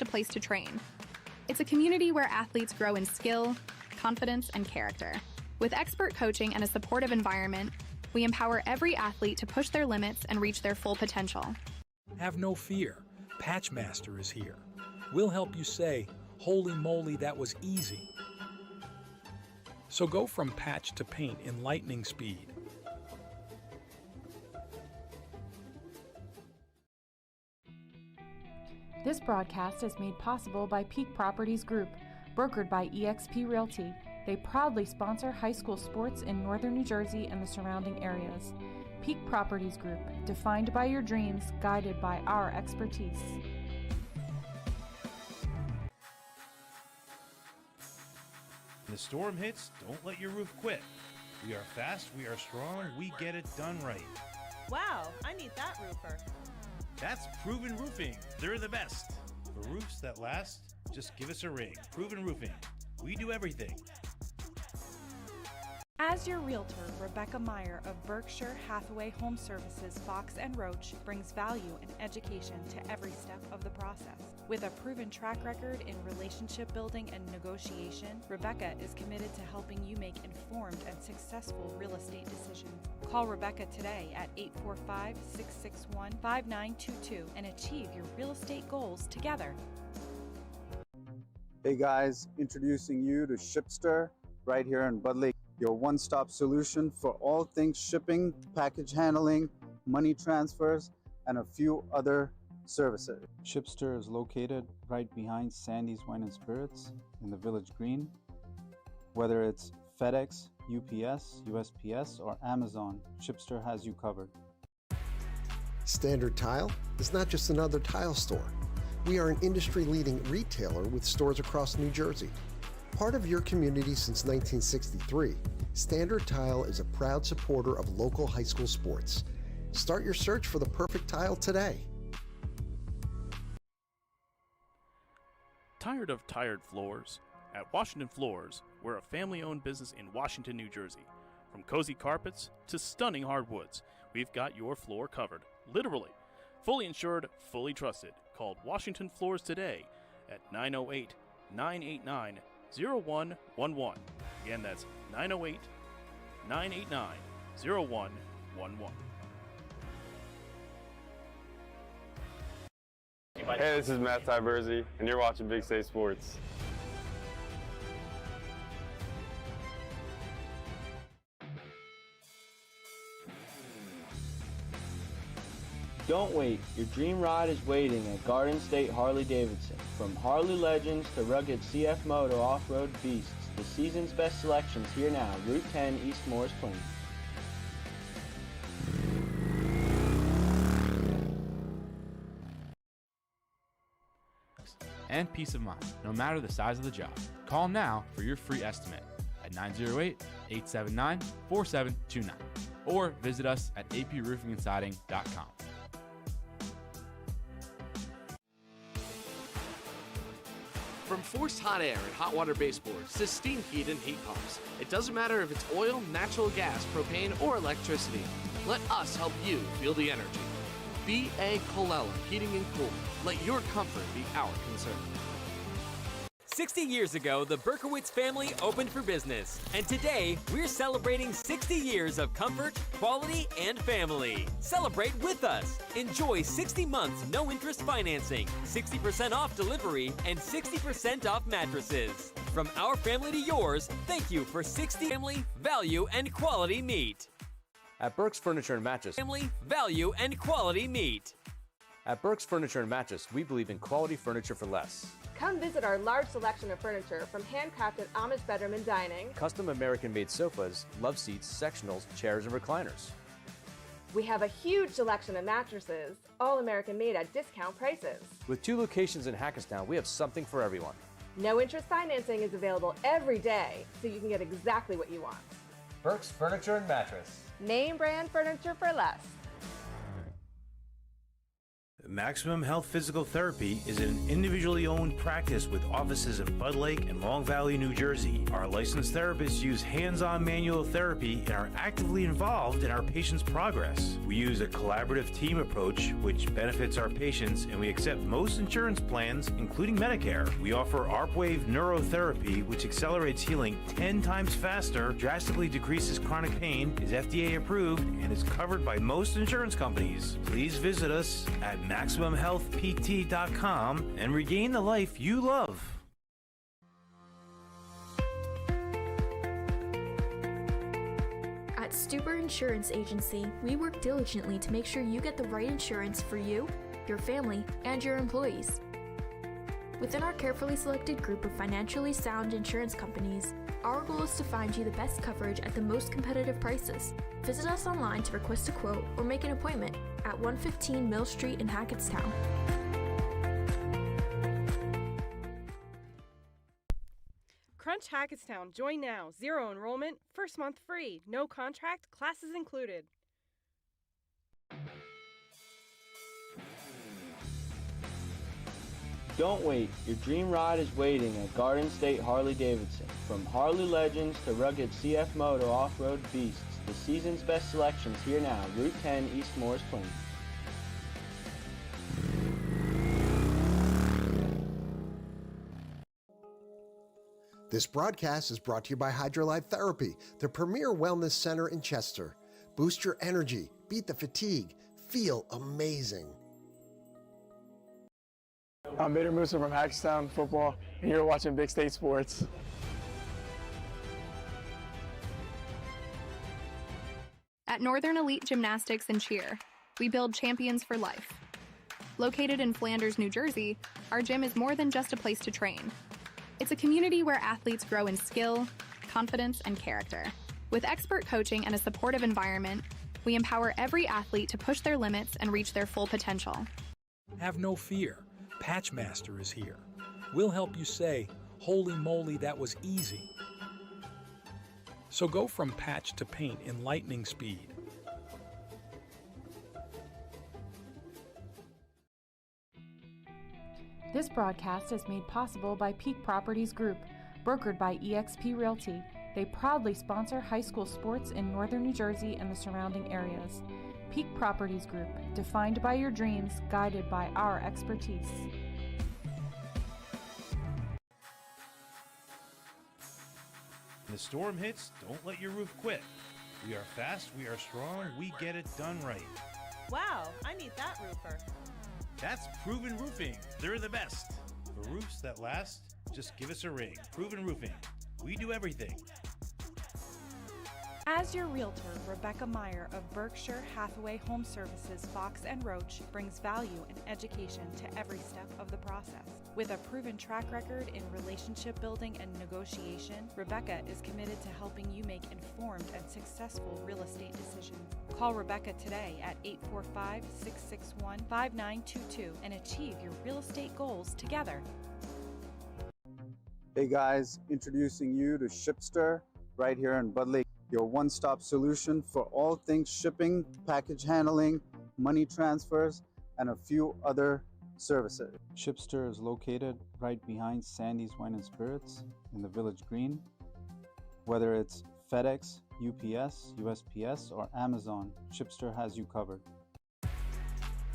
just a place to train. It's a community where athletes grow in skill, confidence, and character. With expert coaching and a supportive environment, we empower every athlete to push their limits and reach their full potential. Have no fear. Patchmaster is here. We'll help you say, "Holy moly, that was easy." So go from patch to paint in lightning speed. This broadcast is made possible by Peak Properties Group, brokered by eXp Realty. They proudly sponsor high school sports in northern New Jersey and the surrounding areas. Peak Properties Group, defined by your dreams, guided by our expertise. When the storm hits, don't let your roof quit. We are fast, we are strong, we get it done right. Wow, I need that roofer. That's Proven Roofing. They're the best. For roofs that last, just give us a ring. Proven Roofing. We do everything. As your realtor, Rebecca Meyer of Berkshire Hathaway Home Services Fox and Roach brings value and education to every step of the process. With a proven track record in relationship building and negotiation, Rebecca is committed to helping you make informed and successful real estate decisions. Call Rebecca today at 845-661-5922 and achieve your real estate goals together. Hey guys, introducing you to Shipster right here in Bud Lake. Your one-stop solution for all things shipping, package handling, money transfers, and a few other services. Shipster is located right behind Sandy's Wine and Spirits in the Village Green. Whether it's FedEx, UPS, USPS, or Amazon, Shipster has you covered. Standard Tile is not just another tile store. We are an industry-leading retailer with stores across New Jersey. Part of your community since 1963, Standard Tile is a proud supporter of local high school sports. Start your search for the perfect tile today. Tired of tired floors? At Washington Floors, we're a family-owned business in Washington, New Jersey. From cozy carpets to stunning hardwoods, we've got your floor covered, literally. Fully insured, fully trusted. Call Washington Floors today at 908-989-0111. Again, that's 908-989-0111. Hey, this is Matt Tyberzi, and you're watching Big State Sports. Don't wait, your dream ride is waiting at Garden State Harley-Davidson. From Harley legends to rugged CF Moto off-road beasts, the season's best selections here now, Route 10 East Morris Plains. And peace of mind, no matter the size of the job. Call now for your free estimate at 908-879-4729 or visit us at aproofingendsiding.com. From forced hot air and hot water baseboards to steam heat and heat pumps, it doesn't matter if it's oil, natural gas, propane, or electricity. Let us help you feel the energy. B.A. Colella Heating and Cooling. Let your comfort be our concern. 60 years ago, the Berkowitz family opened for business, and today we're celebrating 60 years of comfort, quality, and family. Celebrate with us. Enjoy 60 months no-interest financing, 60% off delivery, and 60% off mattresses. From our family to yours, thank you for 60 family, value, and quality meat. At Burke's Furniture and Mattress, Family, value, and quality meat. At Burke's Furniture and Mattress, we believe in quality furniture for less. Come visit our large selection of furniture, from handcrafted Amish bedroom and dining, Custom American-made sofas, love seats, sectionals, chairs, and recliners. We have a huge selection of mattresses, all American made at discount prices. With 2 locations in Hackettstown, we have something for everyone. No interest financing is available every day, so you can get exactly what you want. Burke's Furniture and Mattress. Name brand furniture for less. Maximum Health Physical Therapy is an individually owned practice with offices in Bud Lake and Long Valley, New Jersey. Our licensed therapists use hands-on manual therapy and are actively involved in our patients' progress. We use a collaborative team approach, which benefits our patients, and we accept most insurance plans, including Medicare. We offer ARPWave neurotherapy, which accelerates healing 10 times faster, drastically decreases chronic pain, is FDA approved, and is covered by most insurance companies. Please visit us at MaximumHealthPT.com and regain the life you love. At Stuber Insurance Agency, we work diligently to make sure you get the right insurance for you, your family, and your employees. Within our carefully selected group of financially sound insurance companies, our goal is to find you the best coverage at the most competitive prices. Visit us online to request a quote or make an appointment at 115 Mill Street in Hackettstown. Crunch Hackettstown. Join now. 0 enrollment, first month free. No contract, classes included. Don't wait. Your dream ride is waiting at Garden State Harley Davidson. From Harley Legends to rugged CF Moto off-road beasts, the season's best selections here now. Route 10 East Morris Plains. This broadcast is brought to you by Hydrolife Therapy, the premier wellness center in Chester. Boost your energy, beat the fatigue, feel amazing. I'm Bader Musa from Hackettstown Football, and you're watching Big State Sports. At Northern Elite Gymnastics and Cheer, we build champions for life. Located in Flanders, New Jersey, our gym is more than just a place to train. It's a community where athletes grow in skill, confidence, and character. With expert coaching and a supportive environment, we empower every athlete to push their limits and reach their full potential. Have no fear. Patchmaster is here. We'll help you say, "Holy moly, that was easy." So go from patch to paint in lightning speed. This broadcast is made possible by Peak Properties Group, brokered by eXp Realty. They proudly sponsor high school sports in northern New Jersey and the surrounding areas. Peak Properties Group, defined by your dreams, guided by our expertise. When the storm hits, don't let your roof quit. We are fast, we are strong, we get it done right. Wow, I need that roofer. That's Proven Roofing. They're the best. For roofs that last, just give us a ring. Proven Roofing. We do everything. As your realtor, Rebecca Meyer of Berkshire Hathaway Home Services, Fox and Roach brings value and education to every step of the process. With a proven track record in relationship building and negotiation, Rebecca is committed to helping you make informed and successful real estate decisions. Call Rebecca today at 845-661-5922 and achieve your real estate goals together. Hey guys, introducing you to Shipster right here in Bud Lake. Your one-stop solution for all things shipping, package handling, money transfers, and a few other services. Shipster is located right behind Sandy's Wine and Spirits in the Village Green. Whether it's FedEx, UPS, USPS, or Amazon, Shipster has you covered.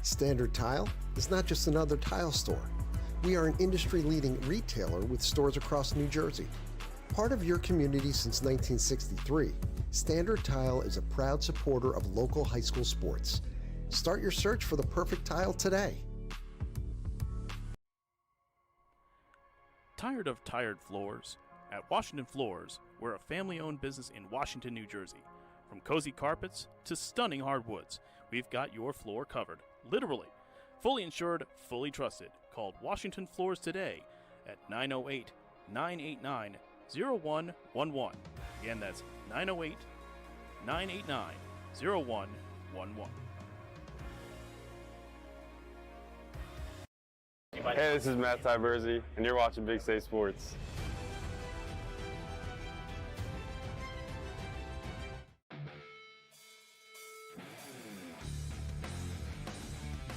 Standard Tile is not just another tile store. We are an industry-leading retailer with stores across New Jersey. Part of your community since 1963, Standard Tile is a proud supporter of local high school sports. Start your search for the perfect tile today. Tired of tired floors? At Washington Floors, we're a family-owned business in Washington, New Jersey. From cozy carpets to stunning hardwoods, we've got your floor covered. Literally. Fully insured, fully trusted. Call Washington Floors today at 908-989-0111. Again, that's 908-989-0111. Hey, this is Matt Tyberzy, and you're watching Big State Sports.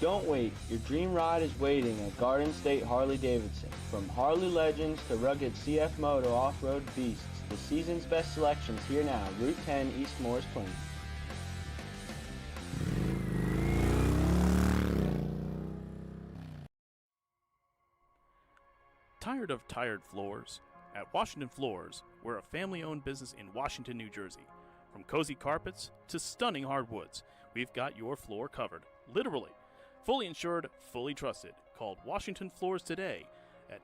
Don't wait, your dream ride is waiting at Garden State Harley-Davidson. From Harley Legends to rugged CF Moto off-road beasts, the season's best selections here now, Route 10 East Morris Plains. Tired of tired floors? At Washington Floors, we're a family-owned business in Washington, New Jersey. From cozy carpets to stunning hardwoods, we've got your floor covered, literally. Fully insured, fully trusted. Call Washington Floors today at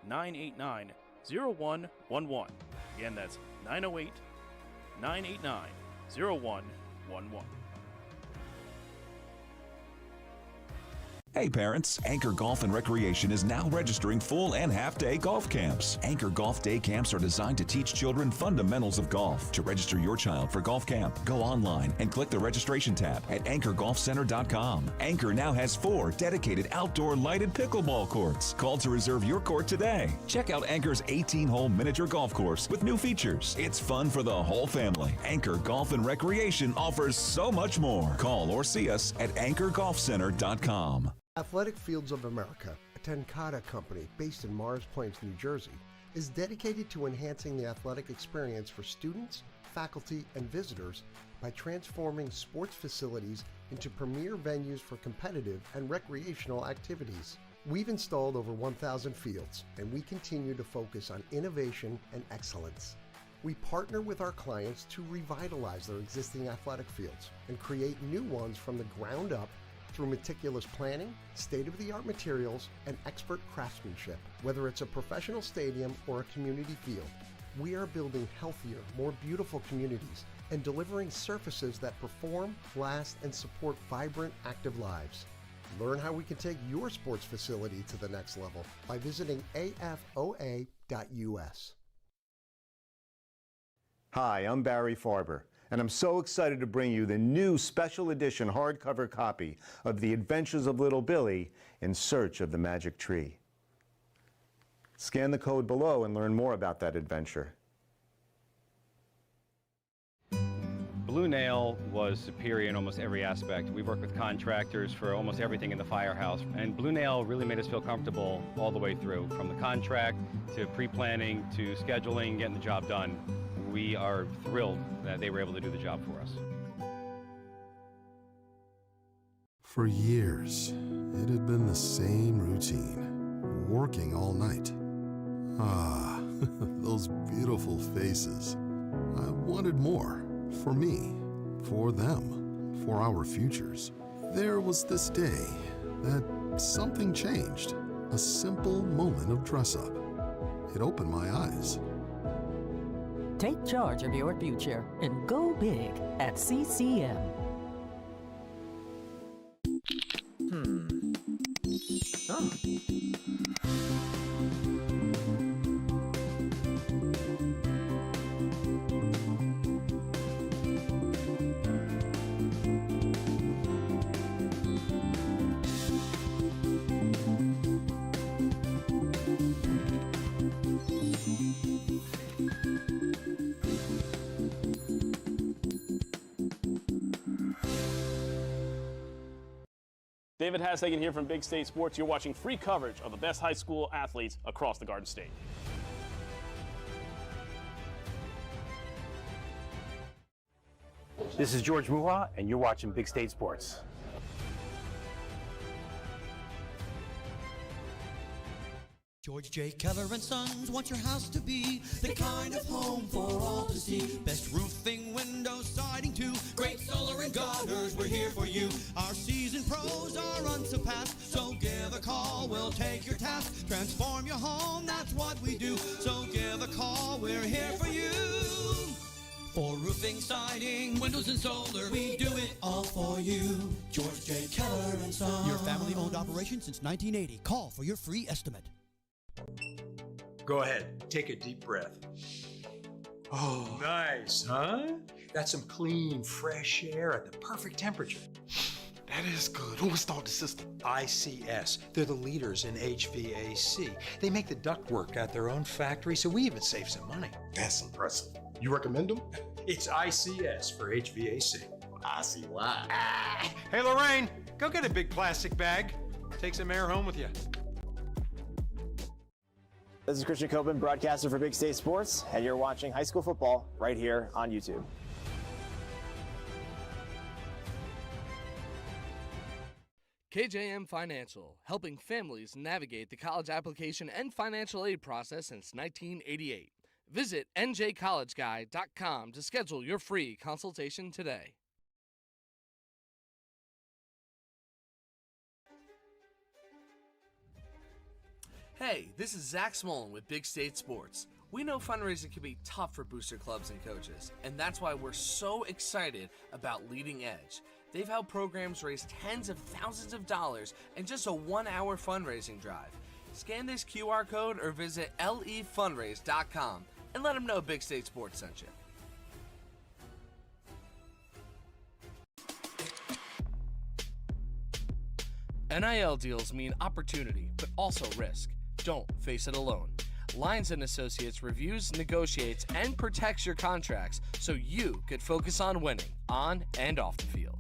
908-989-0111. Again, that's 908-989-0111. Hey parents, Anchor Golf and Recreation is now registering full and half-day golf camps. Anchor Golf Day Camps are designed to teach children fundamentals of golf. To register your child for golf camp, go online and click the registration tab at anchorgolfcenter.com. Anchor now has 4 dedicated outdoor lighted pickleball courts. Call to reserve your court today. Check out Anchor's 18-hole miniature golf course with new features. It's fun for the whole family. Anchor Golf and Recreation offers so much more. Call or see us at anchorgolfcenter.com. Athletic Fields of America, a Tenkata company based in Morris Plains, New Jersey, is dedicated to enhancing the athletic experience for students, faculty, and visitors by transforming sports facilities into premier venues for competitive and recreational activities. We've installed over 1,000 fields, and we continue to focus on innovation and excellence. We partner with our clients to revitalize their existing athletic fields and create new ones from the ground up through meticulous planning, state-of-the-art materials, and expert craftsmanship. Whether it's a professional stadium or a community field, we are building healthier, more beautiful communities and delivering surfaces that perform, last, and support vibrant, active lives. Learn how we can take your sports facility to the next level by visiting afoa.us. Hi, I'm Barry Farber, and I'm so excited to bring you the new special edition hardcover copy of The Adventures of Little Billy in Search of the Magic Tree. Scan the code below and learn more about that adventure. Blue Nail was superior in almost every aspect. We worked with contractors for almost everything in the firehouse, and Blue Nail really made us feel comfortable all the way through, from the contract to pre-planning to scheduling, getting the job done. We are thrilled that they were able to do the job for us. For years, it had been the same routine, working all night. Ah, those beautiful faces. I wanted more, for me, for them, for our futures. There was this day that something changed, a simple moment of dress-up. It opened my eyes. Take charge of your future and go big at CCM. David Hassagen here from Big State Sports. You're watching free coverage of the best high school athletes across the Garden State. This is George Muha, and you're watching Big State Sports. George J. Keller and Sons want your house to be the kind of home for all to see. Best roofing, windows, siding too. Great solar and gutters, we're here for you. Our seasoned pros are unsurpassed, so give a call, we'll take your task. Transform your home, that's what we do. So give a call, we're here for you. For roofing, siding, windows, and solar, we do it all for you. George J. Keller and Sons. Your family-owned operation since 1980. Call for your free estimate. Go ahead, take a deep breath. Oh, nice, huh? That's some clean, fresh air at the perfect temperature. That is good. Who installed the system? ICS. They're the leaders in HVAC. They make the ductwork at their own factory, so we even save some money. That's impressive. You recommend them? It's ICS for HVAC. I see why. Hey, Lorraine, go get a big plastic bag. Take some air home with you. This is Christian Copeland, broadcaster for Big State Sports, and you're watching high school football right here on YouTube. KJM Financial, helping families navigate the college application and financial aid process since 1988. Visit njcollegeguy.com to schedule your free consultation today. Hey, this is Zach Smolin with Big State Sports. We know fundraising can be tough for booster clubs and coaches, and that's why we're so excited about Leading Edge. They've helped programs raise tens of thousands of dollars in just a 1-hour fundraising drive. Scan this QR code or visit lefundraise.com and let them know Big State Sports sent you. NIL deals mean opportunity, but also risk. Don't face it alone. Lyons & Associates reviews, negotiates, and protects your contracts so you could focus on winning on and off the field.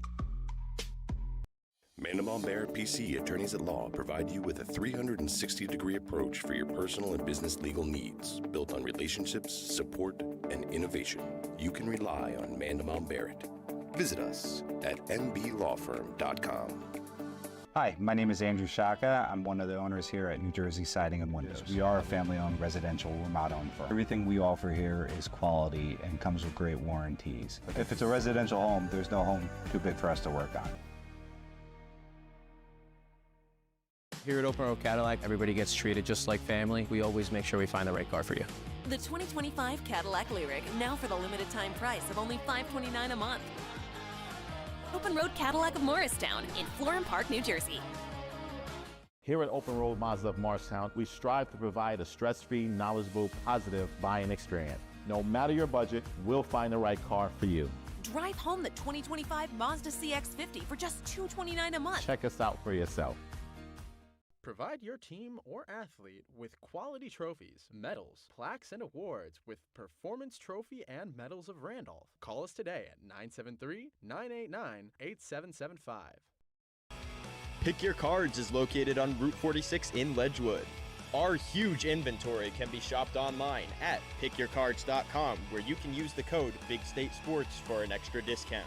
Mandelbaum Barrett PC Attorneys at Law provide you with a 360-degree approach for your personal and business legal needs, built on relationships, support, and innovation. You can rely on Mandelbaum Barrett. Visit us at mblawfirm.com. Hi, my name is Andrew Shaka. I'm one of the owners here at New Jersey Siding and Windows. We are a family-owned residential remodeling firm. Everything we offer here is quality and comes with great warranties. If it's a residential home, there's no home too big for us to work on. Here at Open Road Cadillac, everybody gets treated just like family. We always make sure we find the right car for you. The 2025 Cadillac Lyriq, now for the limited time price of only $529 a month. Open Road Cadillac of Morristown in Florham Park, New Jersey. Here at Open Road Mazda of Morristown, we strive to provide a stress-free, knowledgeable, positive buying experience. No matter your budget, we'll find the right car for you. Drive home the 2025 Mazda CX-50 for just $229 a month. Check us out for yourself. Provide your team or athlete with quality trophies, medals, plaques, and awards with Performance Trophy and Medals of Randolph. Call us today at 973-989-8775. Pick Your Cards is located on Route 46 in Ledgewood. Our huge inventory can be shopped online at pickyourcards.com, where you can use the code Big State Sports for an extra discount.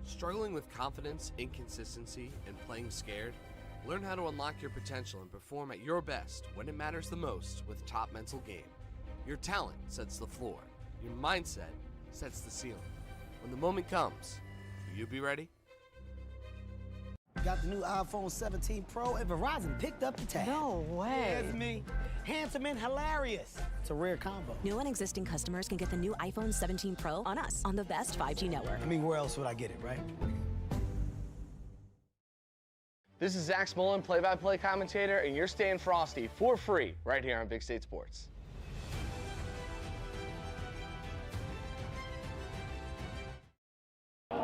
Struggling with confidence, inconsistency, and playing scared? Learn how to unlock your potential and perform at your best when it matters the most with Top Mental Game. Your talent sets the floor. Your mindset sets the ceiling. When the moment comes, will you be ready? Got the new iPhone 17 Pro and Verizon picked up the tab. No way. Yeah, it's me. Handsome and hilarious. It's a rare combo. New and existing customers can get the new iPhone 17 Pro on us on the best 5G network. I mean, where else would I get it, right? This is Zach Smolin, play-by-play commentator, and you're staying frosty for free right here on Big State Sports.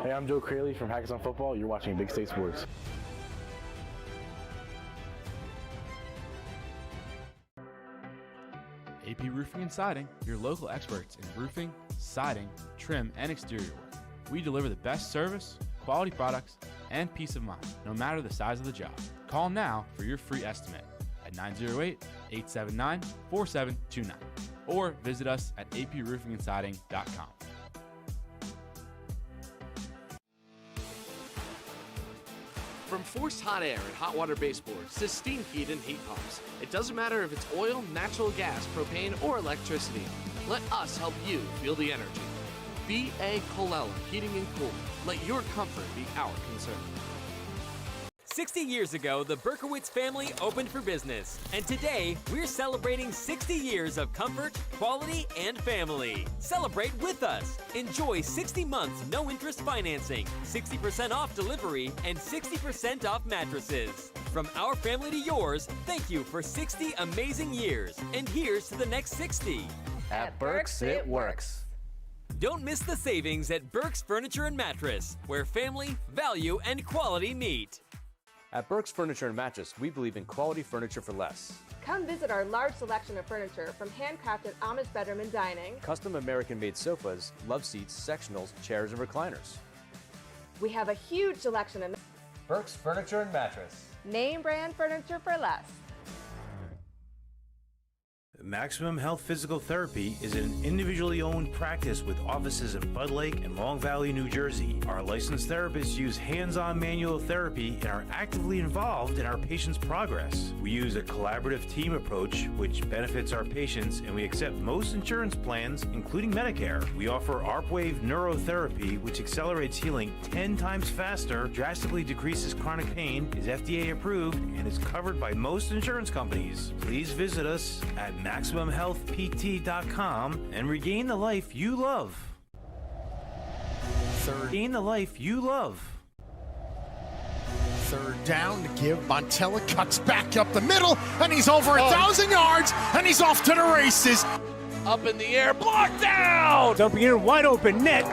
Hey, I'm Joe Crayley from Hackettstown Football. You're watching Big State Sports. AP Roofing and Siding, your local experts in roofing, siding, trim, and exterior work. We deliver the best service, quality products, and peace of mind, no matter the size of the job. Call now for your free estimate at 908-879-4729 or visit us at aproofingandsiding.com. From forced hot air and hot water baseboards to steam heat and heat pumps, it doesn't matter if it's oil, natural gas, propane, or electricity. Let us help you feel the energy. B.A. Colella Heating and Cooling. Let your comfort be our concern. 60 years ago, the Berkowitz family opened for business, and today we're celebrating 60 years of comfort, quality, and family. Celebrate with us. Enjoy 60 months no-interest financing, 60% off delivery, and 60% off mattresses. From our family to yours, thank you for 60 amazing years, and here's to the next 60. At Burke's, it works. Don't miss the savings at Burke's Furniture and Mattress, where family, value, and quality meet. At Burke's Furniture and Mattress, we believe in quality furniture for less. Come visit our large selection of furniture, from handcrafted Amish bedroom and dining, Custom American-made sofas, love seats, sectionals, chairs, and recliners. we have a huge selection of Burke's Furniture and Mattress. name brand furniture for less. Maximum Health Physical Therapy is an individually owned practice with offices in Bud Lake and Long Valley, New Jersey. Our licensed therapists use hands-on manual therapy and are actively involved in our patients' progress. We use a collaborative team approach, which benefits our patients, and we accept most insurance plans, including Medicare. We offer ARPWave neurotherapy, which accelerates healing 10 times faster, drastically decreases chronic pain, is FDA approved, and is covered by most insurance companies. Please visit us at MaximumHealthPT.com and regain the life you love. Gain the life you love. Third down to give. Montella cuts back up the middle, and he's over 1,000 yards, and he's off to the races. Up in the air, blocked down! Dumping in, wide open net.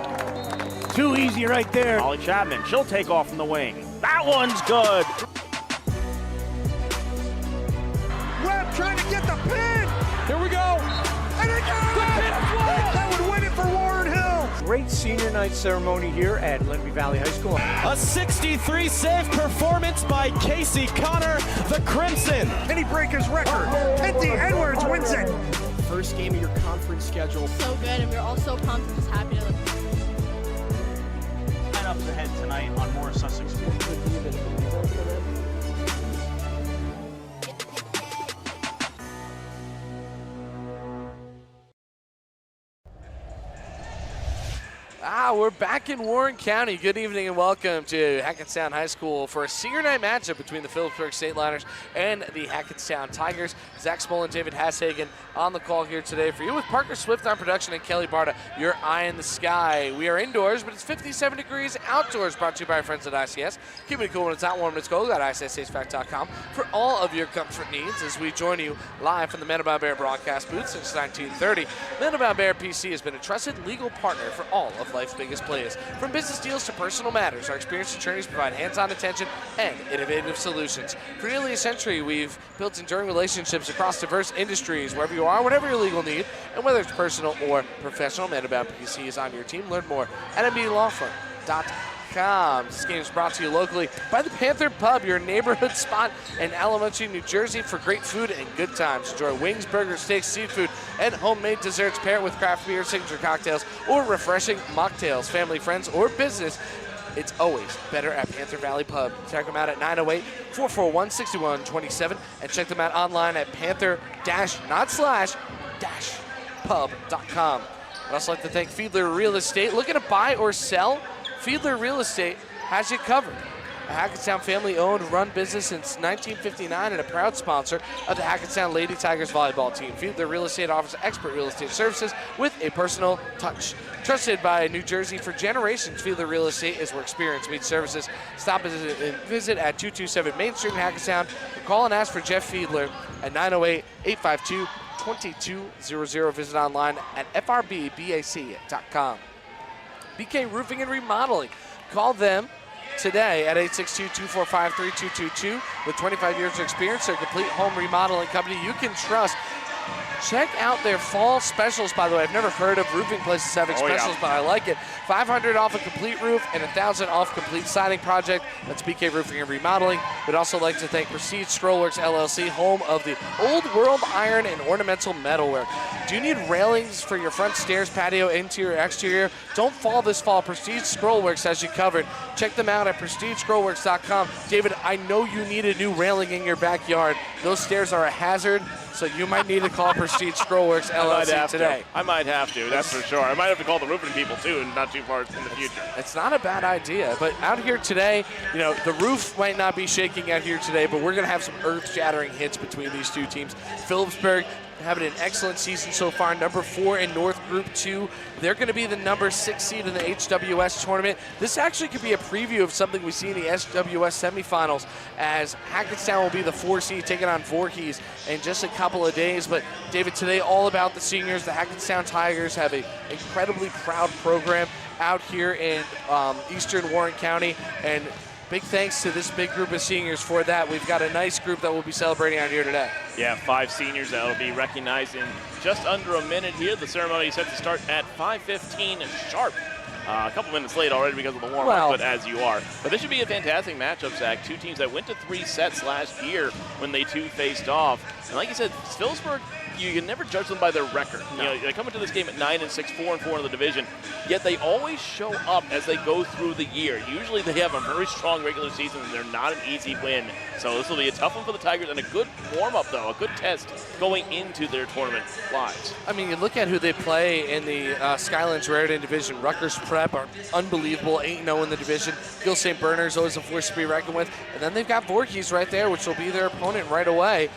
Too easy right there. Ollie Chapman, she'll take off from the wing. That one's good. Webb trying to get the pin. Here we go. And it got it! That would win it for Warren Hill. Great senior night ceremony here at Limbey Valley High School. A 63 save performance by Casey Connor, the Crimson. Can he break his record? Penty Edwards wins it. First game of your conference schedule. So good, and we're all so pumped and just happy to Lineups ahead tonight on more Sussex Sports. We're back in Warren County. Good evening and welcome to Hackettstown High School for a senior night matchup between the Phillipsburg State Liners and the Hackettstown Tigers. Zach Smolin, David Hasshagen on the call here today for you with Parker Swift on production and Kelly Barta, your eye in the sky. We are indoors, but it's 57 degrees outdoors, brought to you by our friends at ICS. Keep it cool when it's not warm. Let's go. ICSHVAC.com for all of your comfort needs as we join you live from the Manitoba Bear broadcast booth since 1930. Manitoba Bear PC has been a trusted legal partner for all of life's biggest plays. From business deals to personal matters, our experienced attorneys provide hands-on attention and innovative solutions. For nearly a century, we've built enduring relationships across diverse industries. Wherever you are, whatever your legal need, and whether it's personal or professional, Manitoba PC is on your team. Learn more at mbdlawfirm.com. This game is brought to you locally by the Panther Pub, your neighborhood spot in Alamochi, New Jersey for great food and good times. Enjoy wings, burgers, steaks, seafood, and homemade desserts. Pair it with craft beer, signature cocktails, or refreshing mocktails. Family, friends, or business, it's always better at Panther Valley Pub. Check them out at 908-441-6127 and check them out online at panther-pub.com. I'd also like to thank Fiedler Real Estate. Looking to buy or sell? Fiedler Real Estate has you covered. A Hackettstown family-owned, run business since 1959 and a proud sponsor of the Hackettstown Lady Tigers volleyball team. Fiedler Real Estate offers expert real estate services with a personal touch. Trusted by New Jersey for generations, Fiedler Real Estate is where experience meets services. Stop and visit at 227 Main Street in Hackettstown. Call and ask for Jeff Fiedler at 908-852-2200. Visit online at frbbac.com. BK Roofing and Remodeling. Call them today at 862-245-3222. With 25 years of experience, they're a complete home remodeling company you can trust. Check out their fall specials, by the way. I've never heard of roofing places having specials, but I like it. $500 off a complete roof and $1,000 off complete siding project. That's BK Roofing and Remodeling. We'd also like to thank Prestige Scrollworks LLC, home of the Old World Iron and Ornamental Metalwork. Do you need railings for your front stairs, patio, interior, exterior? Don't fall this fall. Prestige Scrollworks has you covered. Check them out at prestigescrollworks.com. David, I know you need a new railing in your backyard. Those stairs are a hazard, so you might need to call Prestige Prestige Scrollworks LLC today. I might have to, that's for sure. I might have to call the roofing people too, and not too far in the future. It's not a bad idea, but out here today, you know, the roof might not be shaking out here today, but we're going to have some earth-shattering hits between these two teams. Phillipsburg having an excellent season so far, number 4 in North Group 2. They're going to be the number 6 seed in the HWS tournament. This actually could be a preview of something we see in the HWS semifinals, as Hackettstown will be the 4 seed taking on Voorhees in just a couple of days. But David, today all about the seniors. The Hackettstown Tigers have an incredibly proud program out here in eastern Warren County, and big thanks to this big group of seniors for that. We've got a nice group that we'll be celebrating out here today. Yeah, 5 seniors that will be recognized in just under a minute here. The ceremony is set to start at 5:15 sharp. A couple minutes late already because of the warm-up, but as you are. But this should be a fantastic matchup, Zach. Two teams that went to 3 sets last year when they faced off. And like you said, Phillipsburg, you can never judge them by their record. No. You know, they come into this game at 9-6, 4-4 in the division, yet they always show up as they go through the year. Usually they have a very strong regular season, and they're not an easy win. So this will be a tough one for the Tigers, and a good warm-up, though, a good test going into their tournament lives. I mean, you look at who they play in the Skylands Raritan division. Rutgers Prep are unbelievable, 8-0 in the division. Gil St. Bernard's always a force to be reckoned with. And then they've got Voorhees right there, which will be their opponent right away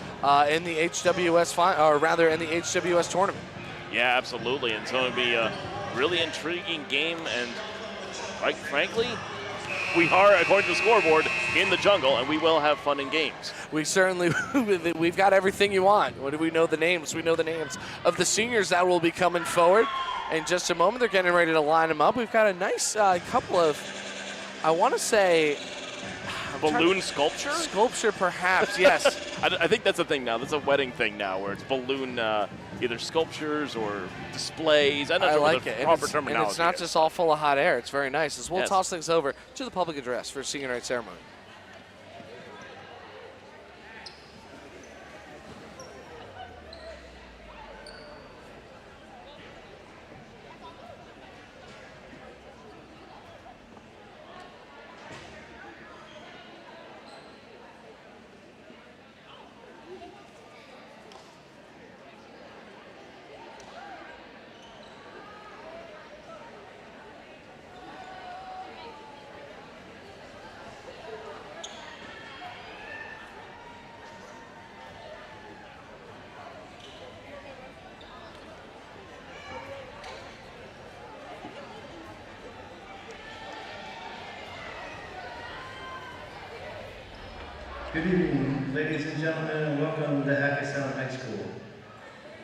in the HWS in the HWS tournament. Yeah, absolutely. And so it'll be a really intriguing game, and quite frankly, we are, according to the scoreboard, in the jungle, and we will have fun in games. We certainly, we've got everything you want. What do we know the names? We know the names of the seniors that will be coming forward. In just a moment, they're getting ready to line them up. We've got a nice couple of, I want to say, balloon sculpture? Sculpture, perhaps, yes. I think that's a thing now. That's a wedding thing now, where it's balloon either sculptures or displays. I'm not sure what the proper terminology and it's not is. just all full of hot air. It's very nice. As we'll Yes. toss things over to the public address for senior night ceremony. Good evening, ladies and gentlemen, and welcome to Hackettstown High School.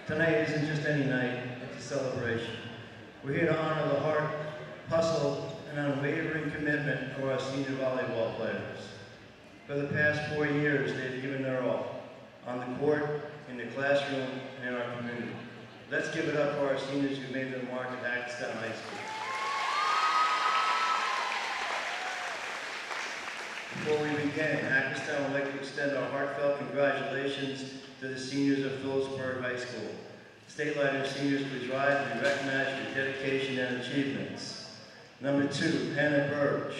Tonight isn't just any night, it's a celebration. We're here to honor the heart, hustle, and unwavering commitment of our senior volleyball players. For the past 4 years, they've given their all, on the court, in the classroom, and in our community. Let's give it up for our seniors who made their mark at Hackettstown High School. Before we begin, Hackettstown would like to extend our heartfelt congratulations to the seniors of Phillipsburg High School. State Ladder seniors, please rise and be recognized for your dedication and achievements. Number 2, Hannah Birch.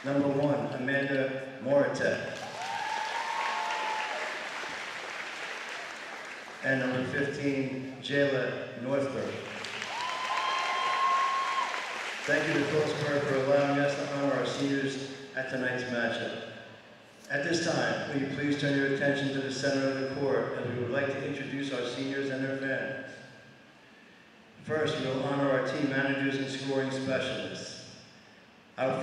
Number 1, Amanda Moratek. And number 15, Jayla Northburg. Thank you to Phillipsburg for allowing us to honor our seniors at tonight's matchup. At this time, will you please turn your attention to the center of the court, as we would like to introduce our seniors and their families. First, we will honor our team managers and scoring specialists. Our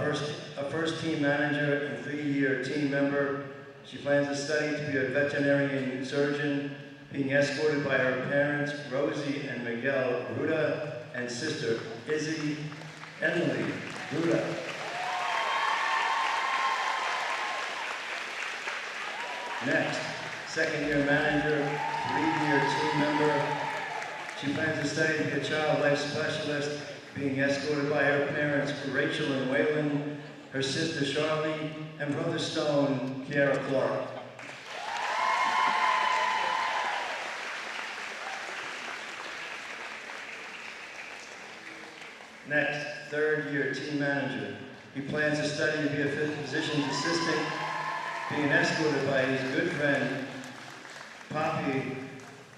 first team manager and 3-year team member, she plans to study to be a veterinarian surgeon, being escorted by her parents, Rosie and Miguel Ruda, and sister, Izzy Emily Ruda. Next, second-year manager, 3-year team member. She plans to study to be a child life specialist, being escorted by her parents, Rachel and Waylon, her sister Charlie, and brother Stone, Kiara Clark. Next, third-year team manager. He plans to study to be a physician's assistant, being escorted by his good friend, Poppy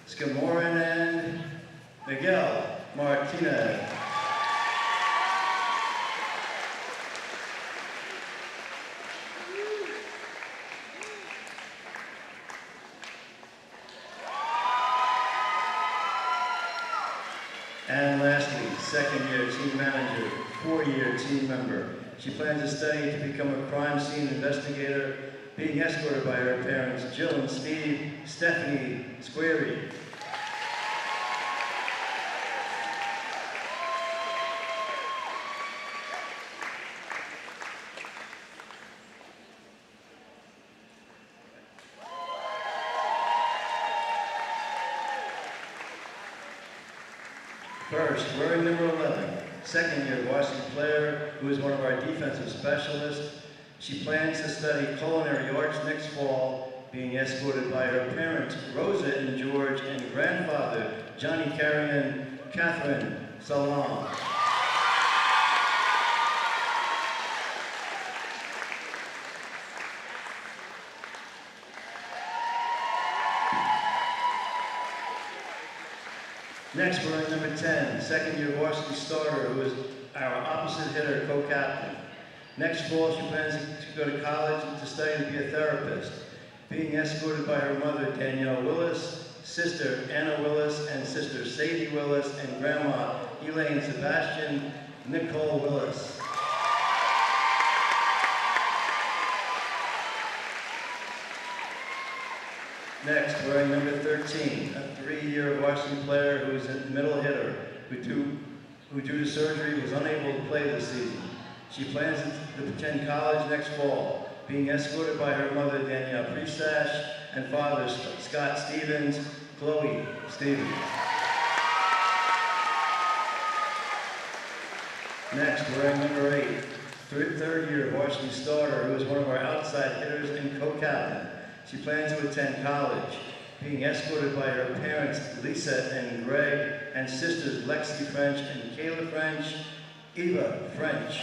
Scamoran and Miguel Martinez. And lastly, second-year team manager, 4-year team member. She plans to study to become a crime scene investigator, being escorted by her parents, Jill and Steve, Stephanie Squarey. First, wearing number 11, second-year varsity player who is one of our defensive specialists. She plans to study culinary arts next fall, being escorted by her parents, Rosa and George, and grandfather, Johnny Carrion, Catherine Salon. Next, we're in number 10, second-year varsity starter, who is our opposite hitter, co-captain. Next fall, she plans to go to college to study to be a therapist, being escorted by her mother, Danielle Willis, sister, Anna Willis, and sister, Sadie Willis, and grandma, Elaine Sebastian Nicole Willis. Next, wearing number 13, a 3-year varsity player who is a middle hitter, who due to surgery was unable to play this season. She plans to attend college next fall, being escorted by her mother, Danielle Priestash, and father, Scott Stevens, Chloe Stevens. Next, wearing number 8, third-year varsity starter, who is one of our outside hitters and co-captain. She plans to attend college, being escorted by her parents, Lisa and Greg, and sisters, Lexi French and Kayla French, Eva French.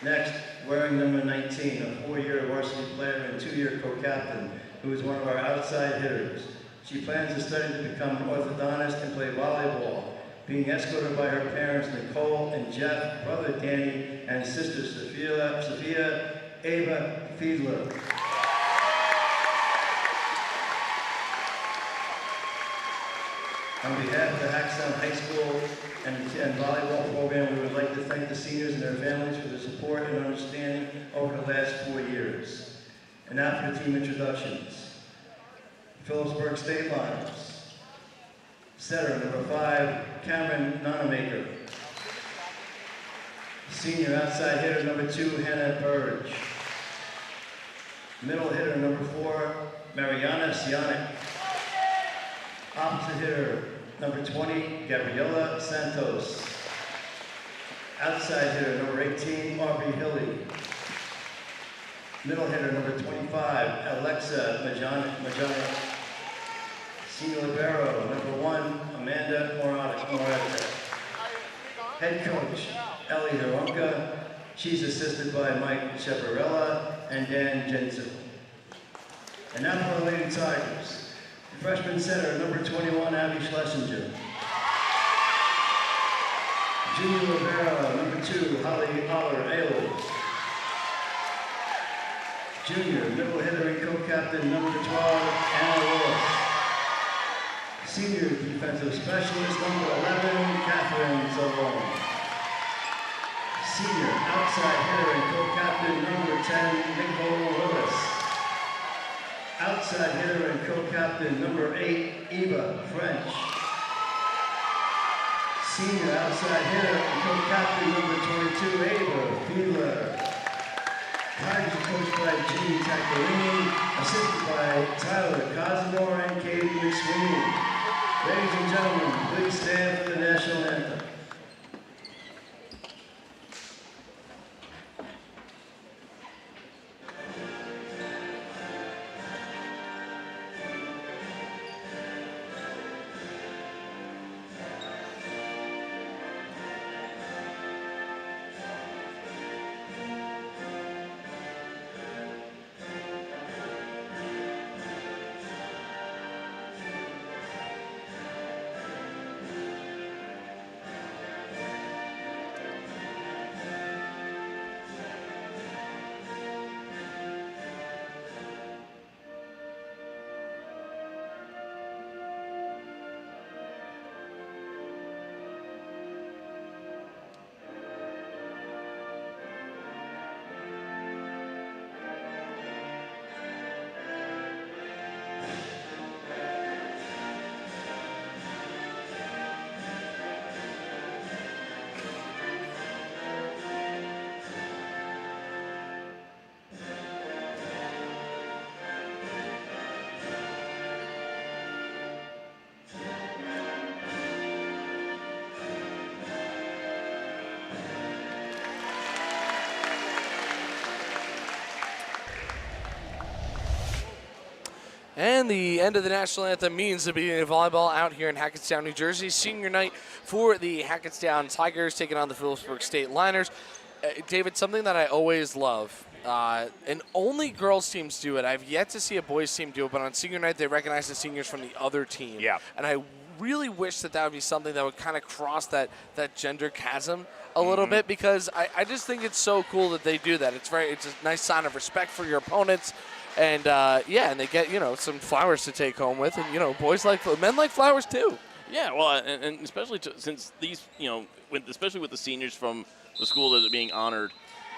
Next, wearing number 19, a 4-year varsity player and 2-year co-captain, who is one of our outside hitters. She plans to study to become an orthodontist and play volleyball, being escorted by her parents, Nicole and Jeff, brother Danny, and sister Sophia Ava Fiedler. On behalf of the Hackettstown High School and volleyball program, we would like to thank the seniors and their families for their support and understanding over the last 4 years. And now for the team introductions. Phillipsburg State Liners. Setter, number 5, Cameron Nonamaker. Senior outside hitter, number 2, Hannah Burge. Middle hitter, number 4, Mariana Sionic. Opposite hitter, number 20, Gabriela Santos. Outside hitter, number 18, Aubrey Hilly. Middle hitter, number 25, Alexa Majana. Senior libero, number 1, Amanda Morata. Head coach, Ellie Hironka. She's assisted by Mike Chaparella and Dan Jensen. And now for our Lady Tigers. Freshman center, number 21, Abby Schlesinger. Junior libero, number 2, Holly Holler-Ayles. Junior middle hitter and co-captain, number 12, Anna Willis. Senior defensive specialist, number 11, Catherine Zalone. Senior outside hitter and co-captain, number 10, Nicole Willis. Outside hitter and co-captain, number 8, Eva French. Senior outside hitter and co-captain, number 22, Ava Fiedler. Tigers are coached by Gene Taccarini, assisted by Tyler Cosmore and Katie McSweeney. Ladies and gentlemen, please stand for the national anthem. And the end of the national anthem means the beginning of volleyball out here in Hackettstown, New Jersey. Senior night for the Hackettstown Tigers taking on the Phillipsburg State Liners. David, something that I always love, and only girls teams do it. I've yet to see a boys team do it, but on senior night they recognize the seniors from the other team. Yeah. And I really wish that would be something that would kind of cross that gender chasm a little bit, because I just think it's so cool that they do that. It's a nice sign of respect for your opponents. And, and they get, some flowers to take home with. And, men like flowers too. Yeah, well, and especially since these, especially with the seniors from the school that are being honored,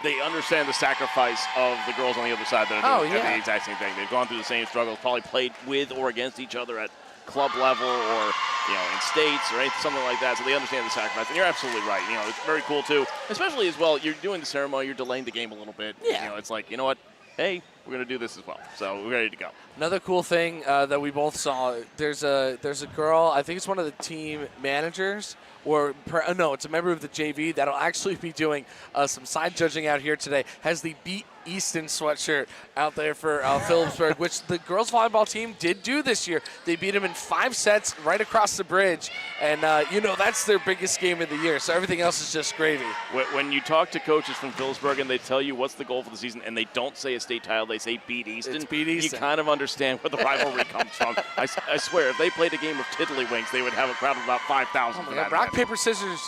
they understand the sacrifice of the girls on the other side that are doing the exact same thing. They've gone through the same struggles, probably played with or against each other at club level or, in states or anything, something like that. So they understand the sacrifice. And you're absolutely right. It's very cool, too. Especially as well, you're doing the ceremony, you're delaying the game a little bit. Yeah. It's like, you know what? Hey, we're going to do this as well. So we're ready to go. Another cool thing that we both saw, there's a girl, I think it's one of the team managers, it's a member of the JV that'll actually be doing some side judging out here today, has the Beat Easton sweatshirt out there for Phillipsburg, which the girls volleyball team did do this year. They beat them in 5 sets right across the bridge, and that's their biggest game of the year, so everything else is just gravy. When you talk to coaches from Phillipsburg and they tell you what's the goal for the season and they don't say a state title, they say beat Easton. It's beat Easton. You kind of understand where the rivalry comes from. I swear, if they played a game of tiddlywinks, they would have a crowd of about 5,000. Oh my God. Rock, paper, scissors,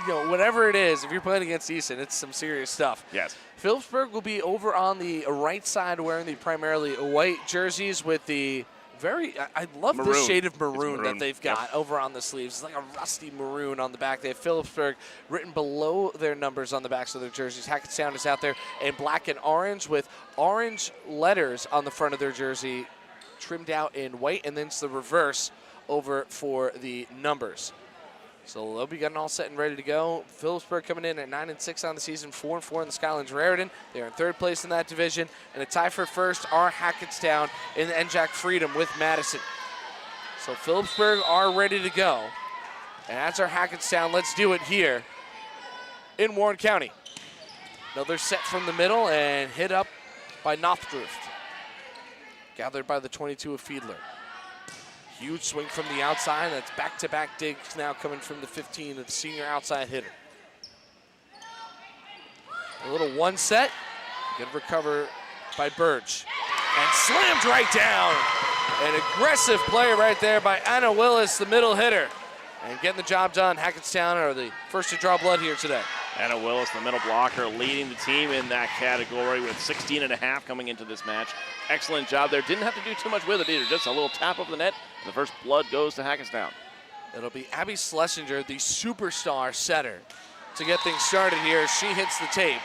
whatever it is, if you're playing against Easton, it's some serious stuff. Yes. Phillipsburg will be over on the right side wearing the primarily white jerseys with the I love maroon. this shade of maroon that they've got over on the sleeves. It's like a rusty maroon on the back. They have Phillipsburg written below their numbers on the backs of their jerseys. Hackettstown is out there in black and orange with orange letters on the front of their jersey trimmed out in white, and then it's the reverse over for the numbers. So they'll be getting all set and ready to go. Phillipsburg coming in at 9-6 on the season, 4-4 in the Skylands Raritan. They're in 3rd place in that division. And a tie for first are Hackettstown in the NJAC Freedom with Madison. So Phillipsburg are ready to go. And that's our Hackettstown. Let's do it here in Warren County. Another set from the middle and hit up by Nothdrift. Gathered by the 22 of Fiedler. Huge swing from the outside. That's back-to-back digs now coming from the 15 of the senior outside hitter. A little one set. Good recover by Burge. And slammed right down. An aggressive play right there by Anna Willis, the middle hitter. And getting the job done. Hackettstown are the first to draw blood here today. Anna Willis, the middle blocker, leading the team in that category with 16.5 coming into this match. Excellent job there. Didn't have to do too much with it either. Just a little tap of the net. The first blood goes to Hackettstown. It'll be Abby Schlesinger, the superstar setter, to get things started here. She hits the tape.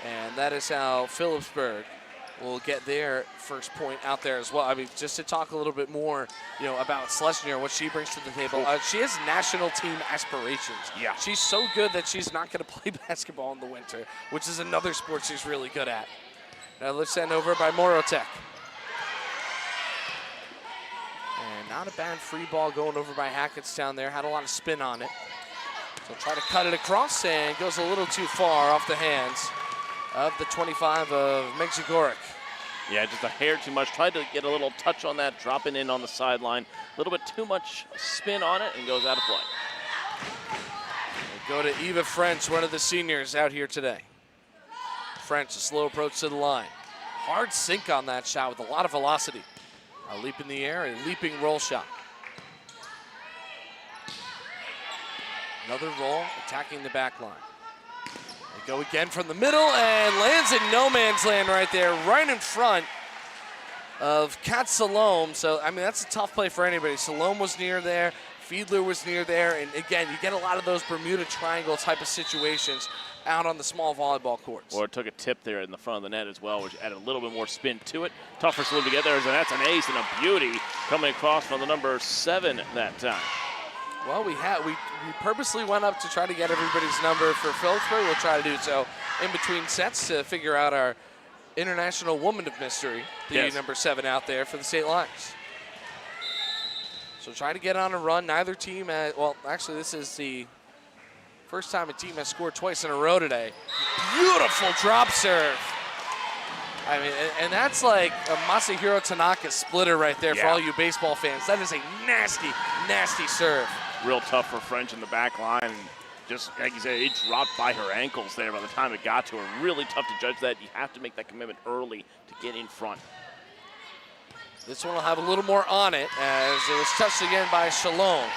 And that is how Phillipsburg will get their first point out there as well. I mean, just to talk a little bit more, about Schlesinger, what she brings to the table. She has national team aspirations. Yeah. She's so good that she's not going to play basketball in the winter, which is another sport she's really good at. Now let's send over by Morotech. And not a bad free ball going over by Hackettstown there. Had a lot of spin on it. So try to cut it across and goes a little too far off the hands of the 25 of Megzigoric. Yeah, just a hair too much. Tried to get a little touch on that, dropping in on the sideline. A little bit too much spin on it and goes out of play. We'll go to Eva French, one of the seniors out here today. French, a slow approach to the line. Hard sink on that shot with a lot of velocity. A leap in the air, a leaping roll shot. Another roll, attacking the back line. They go again from the middle and lands in no man's land right there, right in front of Kat Salome. So, I mean, that's a tough play for anybody. Salome was near there. Fiedler was near there. And, again, you get a lot of those Bermuda Triangle type of situations out on the small volleyball courts. Or it took a tip there in the front of the net as well, which added a little bit more spin to it. Tough for Salome to get there, and that's an ace and a beauty coming across from the number 7 that time. Well, we purposely went up to try to get everybody's number for Phillipsburg. We'll try to do so in between sets to figure out our international woman of mystery, the number 7 out there for the State Lions. So try to get on a run. Neither team actually this is the first time a team has scored twice in a row today. Beautiful drop serve I mean, and that's like a Masahiro Tanaka splitter right there for all you baseball fans. That is a nasty, nasty serve. Real tough for French in the back line. And just like you said, it dropped by her ankles there by the time it got to her. Really tough to judge that. You have to make that commitment early to get in front. This one will have a little more on it as it was touched again by Shalom.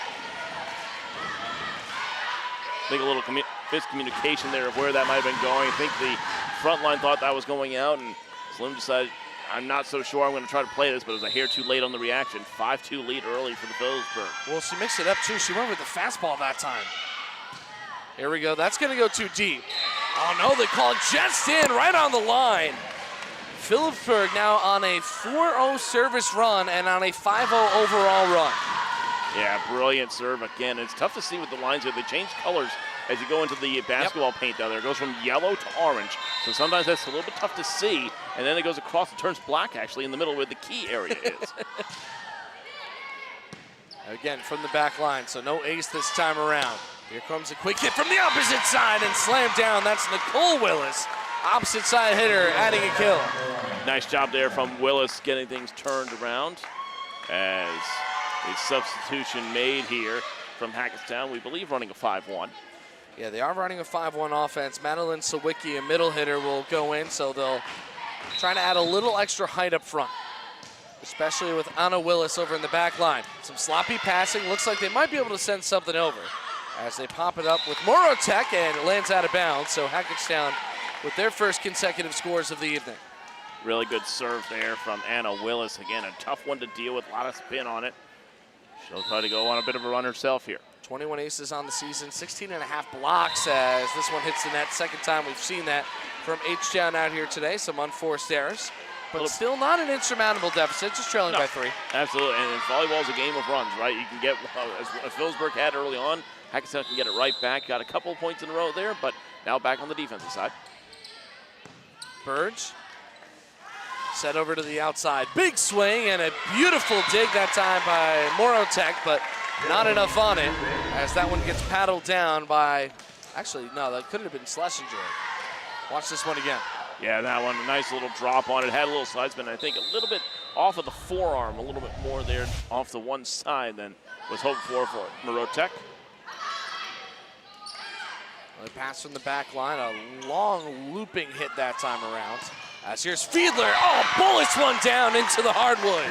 I think a little miscommunication there of where that might have been going. I think the front line thought that was going out, and Slim decided, I'm not so sure I'm going to try to play this, but it was a hair too late on the reaction. 5-2 lead early for the Phillipsburg. Well, she mixed it up, too. She went with the fastball that time. Here we go. That's going to go too deep. Oh, no, they call it just in right on the line. Phillipsburg now on a 4-0 service run and on a 5-0 overall run. Yeah, brilliant serve again. It's tough to see with the lines here. They change colors as you go into the basketball paint down there. It goes from yellow to orange, so sometimes that's a little bit tough to see, and then it goes across and turns black actually in the middle where the key area is. Again, from the back line, so no ace this time around. Here comes a quick hit from the opposite side and slammed down. That's Nicole Willis, opposite side hitter, adding a kill. Nice job there from Willis getting things turned around as a substitution made here from Hackettstown, we believe running a 5-1. Yeah, they are running a 5-1 offense. Madeline Sawicki, a middle hitter, will go in, so they'll try to add a little extra height up front, especially with Anna Willis over in the back line. Some sloppy passing. Looks like they might be able to send something over as they pop it up with Morotech, and it lands out of bounds. So Hackettstown with their first consecutive scores of the evening. Really good serve there from Anna Willis. Again, a tough one to deal with, a lot of spin on it. She'll try to go on a bit of a run herself here. 21 aces on the season, 16.5 blocks as this one hits the net. Second time we've seen that from H-Town out here today. Some unforced errors, but still not an insurmountable deficit, just trailing by 3. Absolutely, and volleyball is a game of runs, right? You can get, as Phillipsburg had early on, Hackettstown can get it right back. Got a couple of points in a row there, but now back on the defensive side. Burge set over to the outside. Big swing and a beautiful dig that time by Morotech, but not enough on it as that one gets paddled down by, actually, no, that couldn't have been Schlesinger. Watch this one again. Yeah, that one, a nice little drop on it. Had a little side spin, I think a little bit off of the forearm, a little bit more there off the one side than was hoped for Morotech. The pass from the back line, a long looping hit that time around. As here's Fiedler, oh, bullets one down into the hardwood.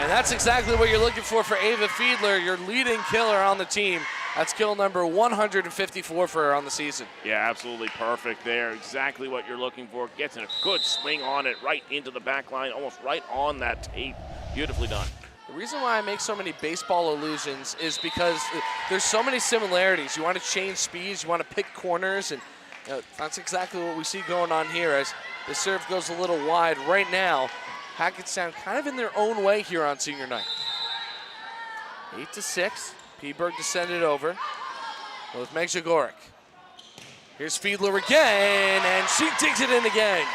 And that's exactly what you're looking for Ava Fiedler, your leading killer on the team. That's kill number 154 for her on the season. Yeah, absolutely perfect there. Exactly what you're looking for. Gets in a good swing on it right into the back line, almost right on that tape. Beautifully done. The reason why I make so many baseball allusions is because there's so many similarities. You want to change speeds, you want to pick corners, and that's exactly what we see going on here as the serve goes a little wide. Right now, Hackettstown kind of in their own way here on senior night. 8-6, P-Berg descended over with Megzagoric. Here's Fiedler again, and she digs it in again.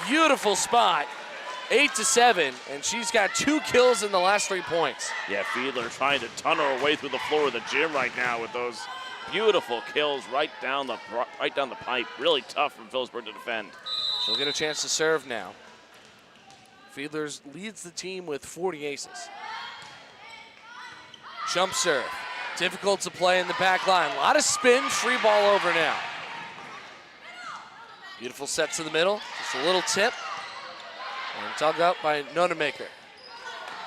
Beautiful spot. 8-7, and she's got 2 kills in the last 3 points. Yeah, Fiedler trying to tunnel her way through the floor of the gym right now with those beautiful kills right down the pipe. Really tough for Phillipsburg to defend. She'll get a chance to serve now. Fiedler leads the team with 40 aces. Jump serve. Difficult to play in the back line. A lot of spin, free ball over now. Beautiful set to the middle. Just a little tip. And dug up by Nonemaker.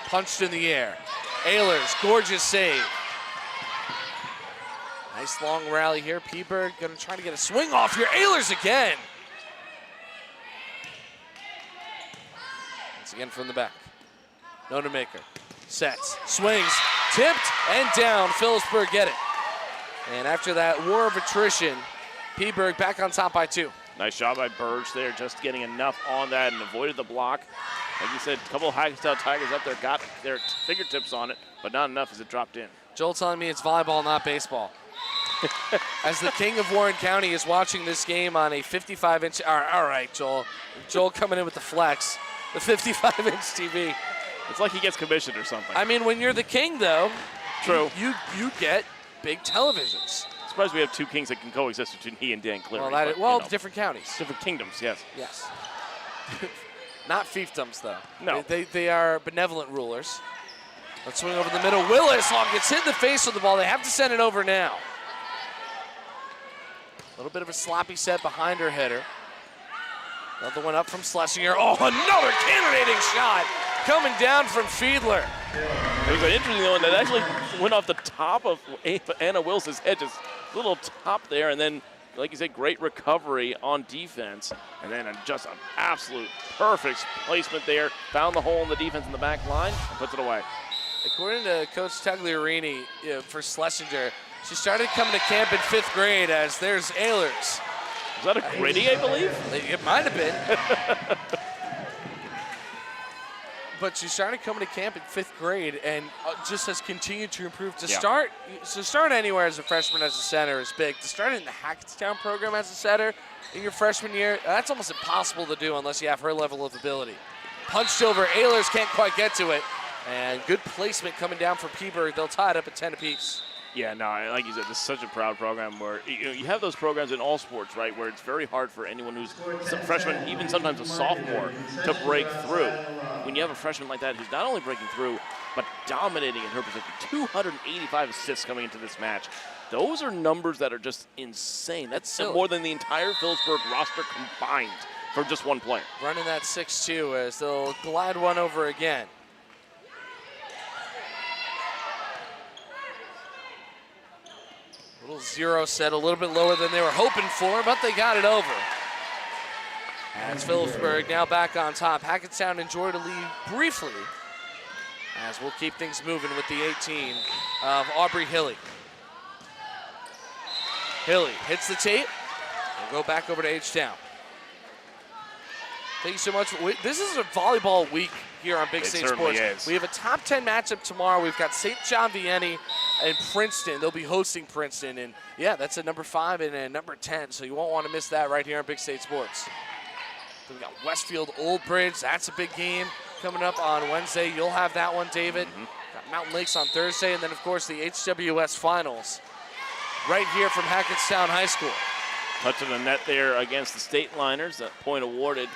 Punched in the air. Ehlers, gorgeous save. Nice long rally here. P-Berg gonna try to get a swing off here. Ehlers again. Once again from the back. Nonemaker sets, swings, tipped, and down. Phillipsburg get it. And after that war of attrition, P-Berg back on top by 2. Nice job by Burge there, just getting enough on that and avoided the block. Like you said, a couple of Hackettstown Tigers up there got their fingertips on it, but not enough as it dropped in. Joel telling me it's volleyball, not baseball. As the king of Warren County is watching this game on a 55-inch, all right, Joel. Joel coming in with the flex, the 55-inch TV. It's like he gets commissioned or something. I mean, when you're the king, though, true, you get big televisions. Surprised we have 2 kings that can coexist between he and Dan Cleary. Well, different counties. Different kingdoms, yes. Yes. Not fiefdoms, though. No. They are benevolent rulers. Let's swing over the middle. Willis gets hit in the face with the ball. They have to send it over now. A little bit of a sloppy set behind her header. Another one up from Schlesinger. Oh, another cannonading shot coming down from Fiedler. It was an interesting one that actually went off the top of Anna Wills' head, just a little top there, and then, like you said, great recovery on defense, and then just an absolute perfect placement there. Found the hole in the defense in the back line and puts it away. According to Coach Tagliarini for Schlesinger, she started coming to camp in 5th grade as there's Ehlers. Was that a gritty, I believe? It might have been. But she started coming to camp in 5th grade and just has continued to improve. To start anywhere as a freshman as a center is big. To start in the Hackettstown program as a center in your freshman year, that's almost impossible to do unless you have her level of ability. Punched over, Ehlers can't quite get to it. And good placement coming down from Peeberg. They'll tie it up at 10 apiece. Yeah, no, like you said, this is such a proud program where you have those programs in all sports, right, where it's very hard for anyone who's a freshman, even sometimes a sophomore, to break through. When you have a freshman like that who's not only breaking through, but dominating in her position, 285 assists coming into this match. Those are numbers that are just insane. That's more than the entire Phillipsburg roster combined for just one player. Running that 6-2 as they'll glide one over again. Little 0 set, a little bit lower than they were hoping for, but they got it over. As Phillipsburg now back on top. Hackettstown enjoyed a lead briefly as we'll keep things moving with the 18 of Aubrey Hilly. Hilly hits the tape. We'll go back over to H-Town. Thank you so much. This is a volleyball week here on Big State Sports. Is. We have a top 10 matchup tomorrow. We've got St. John Vianney and Princeton. They'll be hosting Princeton. And yeah, that's a number 5 and a number 10. So you won't want to miss that right here on Big State Sports. Then we got Westfield Old Bridge. That's a big game coming up on Wednesday. You'll have that one, David. Got Mountain Lakes on Thursday. And then, of course, the HWS Finals right here from Hackettstown High School. Touch of the net there against the State Liners. That point awarded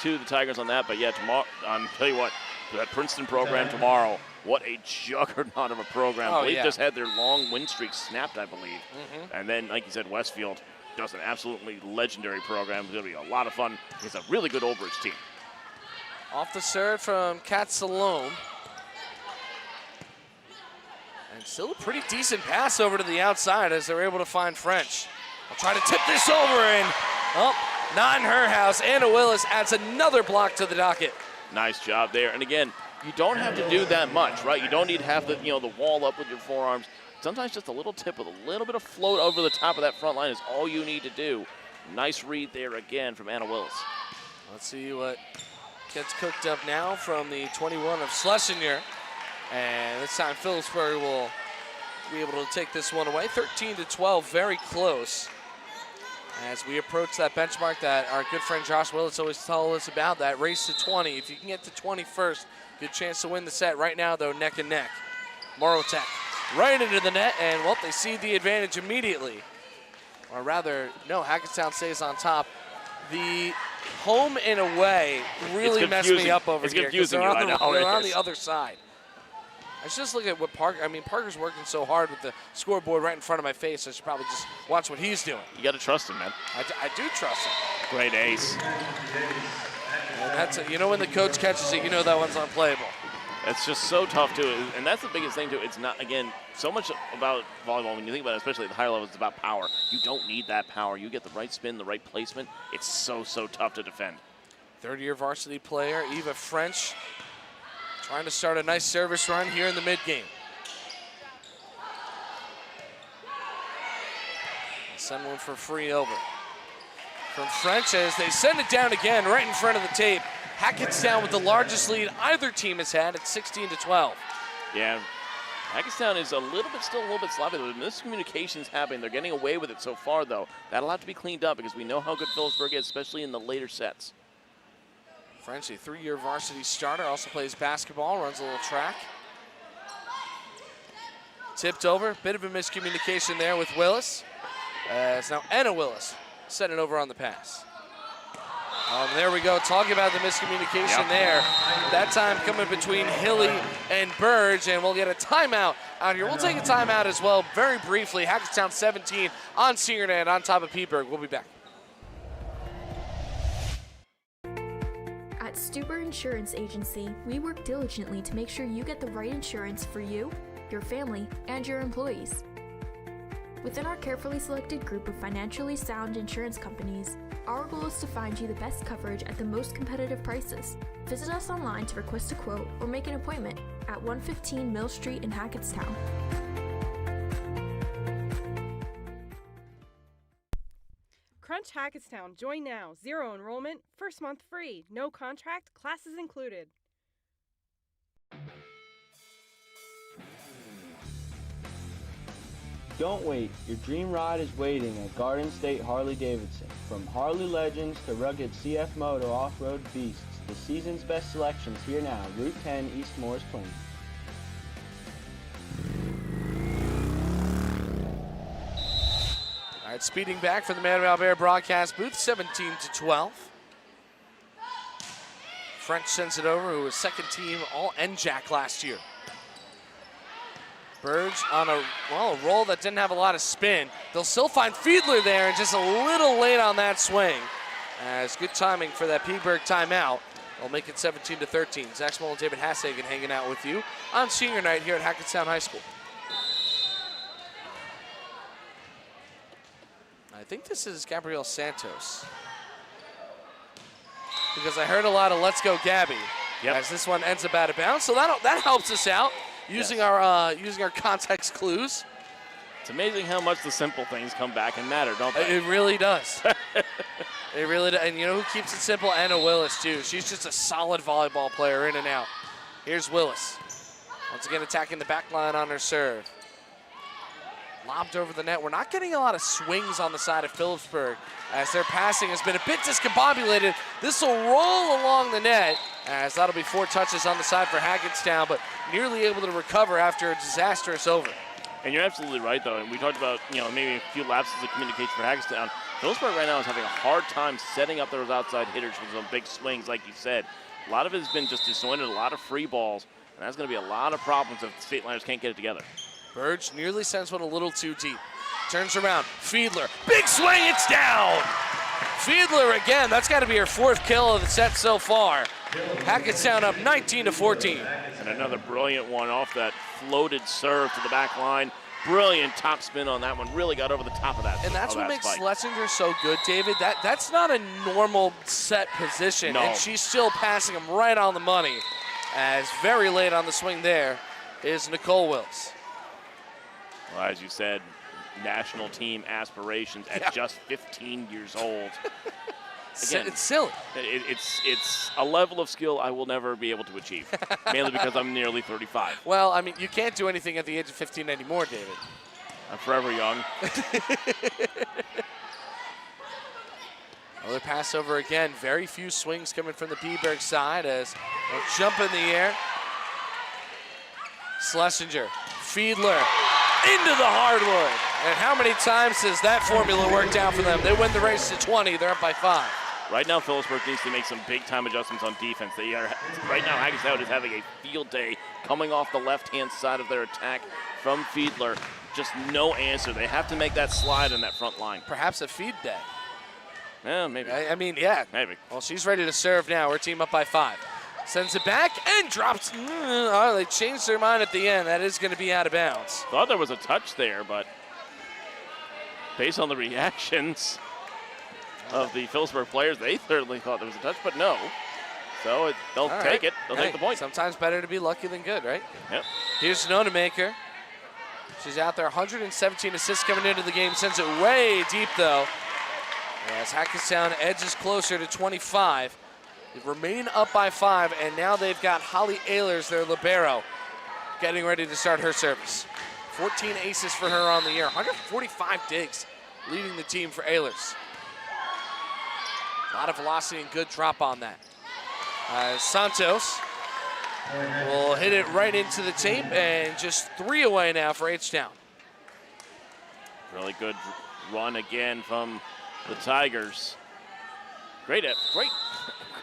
to the Tigers on that. But yeah, tomorrow, I'll tell you what, that Princeton program tomorrow, what a juggernaut of a program. I believe just had their long win streak snapped, I believe. And then, like you said, Westfield does an absolutely legendary program. It's going to be a lot of fun. It's a really good Old Bridge team. Off the serve from Kat Salome. And still a pretty decent pass over to the outside as they're able to find French. I'll try to tip this over and, not in her house. Anna Willis adds another block to the docket. Nice job there. And again, you don't have to do that much, right? You don't need to have the, the wall up with your forearms. Sometimes just a little tip with a little bit of float over the top of that front line is all you need to do. Nice read there again from Anna Willis. Let's see what gets cooked up now from the 21 of Schlesinger. And this time Phillipsburg will be able to take this one away. 13-12, very close. As we approach that benchmark that our good friend Josh Willits always tells us about, that race to 20. If you can get to 20 first, good chance to win the set. Right now, though, neck and neck. Morotek right into the net, and, well, they see the advantage immediately. Or rather, no, Hackettstown stays on top. The home and away really messed me up over here. It's confusing you, I know. They're on the other side. I should just look at what Parker's working so hard with the scoreboard right in front of my face. I should probably just watch what he's doing. You got to trust him, man. I do trust him. Great ace. And that's it. When the coach catches it, that one's unplayable. It's just so tough, too. And that's the biggest thing, too. It's not, again, so much about volleyball, when you think about it, especially at the higher levels, it's about power. You don't need that power. You get the right spin, the right placement. It's so, so tough to defend. Third-year varsity player, Eva French, trying to start a nice service run here in the mid-game. Send one for free over. From French as they send it down again right in front of the tape. Hackettstown with the largest lead either team has had at 16-12. Yeah, Hackettstown is still a little bit sloppy. The miscommunication's happening. They're getting away with it so far, though. That'll have to be cleaned up because we know how good Phillipsburg is, especially in the later sets. French, a 3-year varsity starter, also plays basketball, runs a little track. Tipped over, bit of a miscommunication there with Willis. It's now Anna Willis setting it over on the pass. There we go, talking about the miscommunication there. That time coming between Hilly and Burge, and we'll get a timeout out here. We'll take a timeout as well, very briefly. Hackettstown 17 on Senior Night on top of Phillipsburg. We'll be back. At Stuber Insurance Agency, we work diligently to make sure you get the right insurance for you, your family, and your employees. Within our carefully selected group of financially sound insurance companies, our goal is to find you the best coverage at the most competitive prices. Visit us online to request a quote or make an appointment at 115 Mill Street in Hackettstown. Crunch Hackettstown. Join now. 0 enrollment, first month free. No contract, classes included. Don't wait. Your dream ride is waiting at Garden State Harley-Davidson. From Harley legends to rugged CF Moto off-road beasts, the season's best selections here now. Route 10 East Morris Plains. All right, speeding back for the Man of Albert broadcast booth, 17-12. French sends it over, who was second team all NJAC last year. Burge on a roll that didn't have a lot of spin. They'll still find Fiedler there, and just a little late on that swing. As good timing for that Phillipsburg timeout. They'll make it 17-13. Zach Small and David Hassagen hanging out with you on Senior Night here at Hackettstown High School. I think this is Gabriel Santos, because I heard a lot of "Let's go, Gabby" as this one ends up out of bounds. So that helps us out. Using our context clues. It's amazing how much the simple things come back and matter, don't they? It really does. It really does. And you know who keeps it simple? Anna Willis, too. She's just a solid volleyball player in and out. Here's Willis. Once again attacking the back line on her serve. Lobbed over the net. We're not getting a lot of swings on the side of Phillipsburg as their passing has been a bit discombobulated. This will roll along the net, as that'll be 4 touches on the side for Hackettstown, but nearly able to recover after a disastrous over. And you're absolutely right, though. And we talked about, maybe a few lapses of communication for Hackettstown. Phillipsburg right now is having a hard time setting up those outside hitters with some big swings, like you said. A lot of it has been just disjointed, a lot of free balls, and that's going to be a lot of problems if the State Liners can't get it together. Burge nearly sends one a little too deep. Turns around, Fiedler, big swing, it's down! Fiedler again, that's got to be her 4th kill of the set so far. Hackettstown up 19-14. And another brilliant one off that floated serve to the back line. Brilliant top spin on that one, really got over the top of that. And that's what makes spike. Schlesinger so good, David. That's not a normal set position, no. And she's still passing him right on the money. As very late on the swing there is Nicole Wills. Well, as you said, national team aspirations at just 15 years old. Again, it's silly. It's a level of skill I will never be able to achieve, mainly because I'm nearly 35. Well, I mean, you can't do anything at the age of 15 anymore, David. I'm forever young. Another pass over again. Very few swings coming from the Phillipsburg side as they'll jump in the air. Schlesinger, Fiedler, into the hardwood. And how many times has that formula worked out for them? They win the race to 20. They're up by 5. Right now, Phillipsburg needs to make some big-time adjustments on defense. They are right now. Hackettstown is having a field day coming off the left-hand side of their attack from Fiedler. Just no answer. They have to make that slide in that front line. Perhaps a feed day. Yeah, maybe. I mean, yeah. Maybe. Well, she's ready to serve now. Her team up by 5. Sends it back and drops. Oh, they changed their mind at the end. That is going to be out of bounds. Thought there was a touch there, but based on the reactions of the Phillipsburg players, they certainly thought there was a touch, but no. So they'll take it. They'll take the point. Sometimes better to be lucky than good, right? Yep. Here's Nonemaker. She's out there, 117 assists coming into the game. Sends it way deep, though. As Hackettstown edges closer to 25. They remain up by 5, and now they've got Holly Ehlers, their libero, getting ready to start her service. 14 aces for her on the year, 145 digs, leading the team for Ehlers. A lot of velocity and good drop on that. Santos will hit it right into the tape, and just 3 away now for H-Town. Really good run again from the Tigers. Great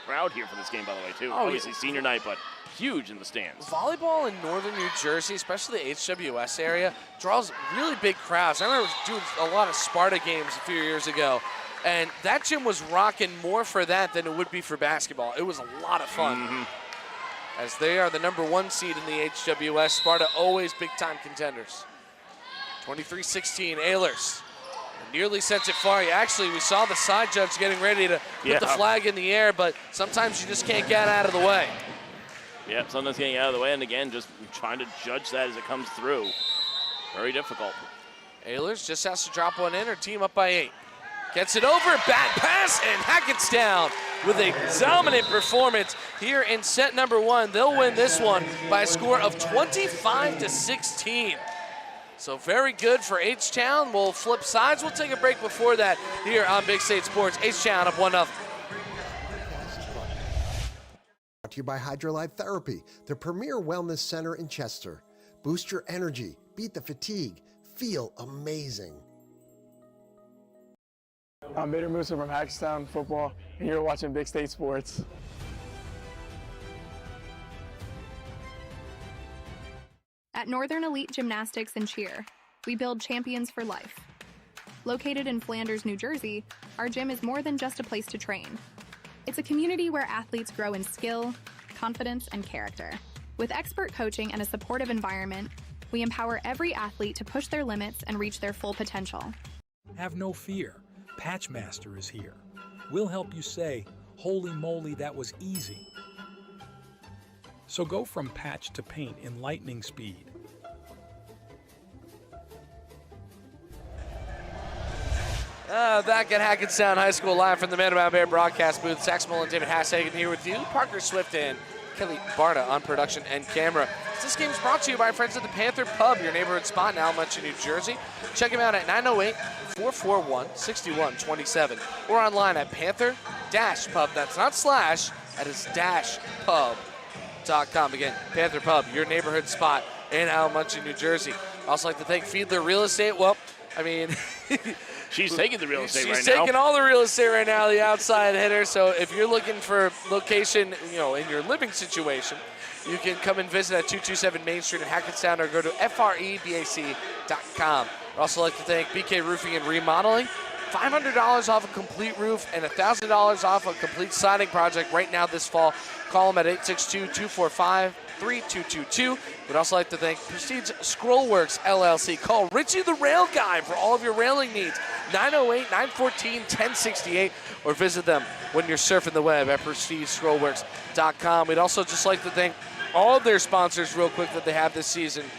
crowd here for this game, by the way, too. Oh, obviously senior night, but huge in the stands. Volleyball in northern New Jersey, especially the HWS area, draws really big crowds. I remember doing a lot of Sparta games a few years ago, and that gym was rocking more for that than it would be for basketball. It was a lot of fun. As they are the #1 seed in the HWS, Sparta always big-time contenders. 23-16, Ehlers. Nearly sent it far. Actually, we saw the side judge getting ready to put the flag in the air, but sometimes you just can't get out of the way. Yeah, sometimes getting out of the way, and again, just trying to judge that as it comes through. Very difficult. Ehlers just has to drop one in or team up by 8. Gets it over, bad pass, and Hackettstown with a dominant performance here in set #1. They'll win this one by a score of 25-16. So very good for H-Town. We'll flip sides. We'll take a break before that here on Big State Sports. H-Town up 1-0. Brought to you by Hydrolyte Therapy, the premier wellness center in Chester. Boost your energy, beat the fatigue, feel amazing. I'm Bader Musa from Hackettstown Football, and you're watching Big State Sports. At Northern Elite Gymnastics and Cheer, we build champions for life. Located in Flanders, New Jersey, our gym is more than just a place to train. It's a community where athletes grow in skill, confidence, and character. With expert coaching and a supportive environment, we empower every athlete to push their limits and reach their full potential. Have no fear. Patchmaster is here. We'll help you say, "Holy moly, that was easy." So go from patch to paint in lightning speed. Back at Hackettstown High School, live from the Man About Bear broadcast booth. Zach Smolin and David Hassagen here with you. Parker Swift and Kelly Barta on production and camera. This game is brought to you by our friends at the Panther Pub, your neighborhood spot in Alamance, New Jersey. Check them out at 908-441-6127 or online at Panther-Pub. That's not slash, that is -pub.com. Again, Panther Pub, your neighborhood spot in Alamance, New Jersey. Also like to thank Fiedler Real Estate. Well, I mean, she's taking the real estate right now. She's taking all the real estate right now, the outside hitter. So if you're looking for location, in your living situation, you can come and visit at 227 Main Street in Hackettstown or go to frebac.com. I'd also like to thank BK Roofing and Remodeling. $500 off a complete roof and $1,000 off a complete siding project right now this fall. Call them at 862-245-3222. We'd also like to thank Prestige Scrollworks LLC. Call Richie the Rail Guy for all of your railing needs. 908-914-1068 or visit them when you're surfing the web at prestigescrollworks.com. We'd also just like to thank all of their sponsors real quick that they have this season,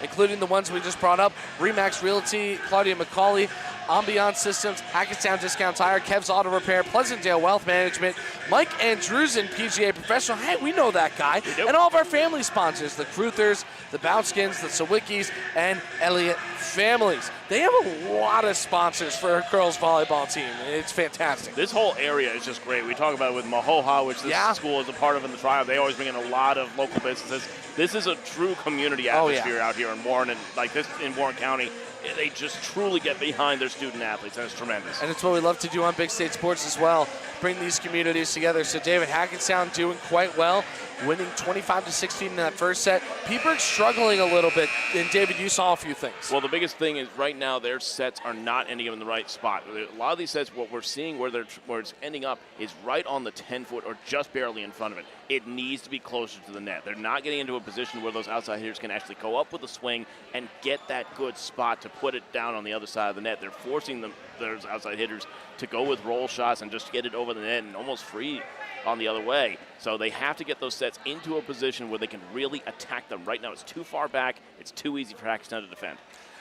including the ones we just brought up: Remax Realty, Claudia McCauley, Ambiance Systems, Hackettstown Discount Tire, Kev's Auto Repair, Pleasantdale Wealth Management, Mike Andrewsen, PGA Professional. Hey, we know that guy. And all of our family sponsors, the Cruthers, the Boutskins, the Sawickis, and Elliott Families. They have a lot of sponsors for our girls volleyball team. It's fantastic. This whole area is just great. We talk about it with Mahoha, which this school is a part of in the tribe. They always bring in a lot of local businesses. This is a true community atmosphere out here in Warren, and like this in Warren County. They just truly get behind their student athletes, and it's tremendous. And it's what we love to do on Big State Sports as well, bring these communities together. So David, Hackettstown doing quite well, winning 25-16 in that first set. Peaburg struggling a little bit, and David, you saw a few things. Well, the biggest thing is right now their sets are not ending up in the right spot. A lot of these sets, what we're seeing where it's ending up is right on the 10-foot or just barely in front of it. It needs to be closer to the net. They're not getting into a position where those outside hitters can actually go up with a swing and get that good spot to put it down on the other side of the net. They're forcing those outside hitters to go with roll shots and just get it over the net and almost free on the other way. So they have to get those sets into a position where they can really attack them. Right now it's too far back. It's too easy for Hackettstown to defend.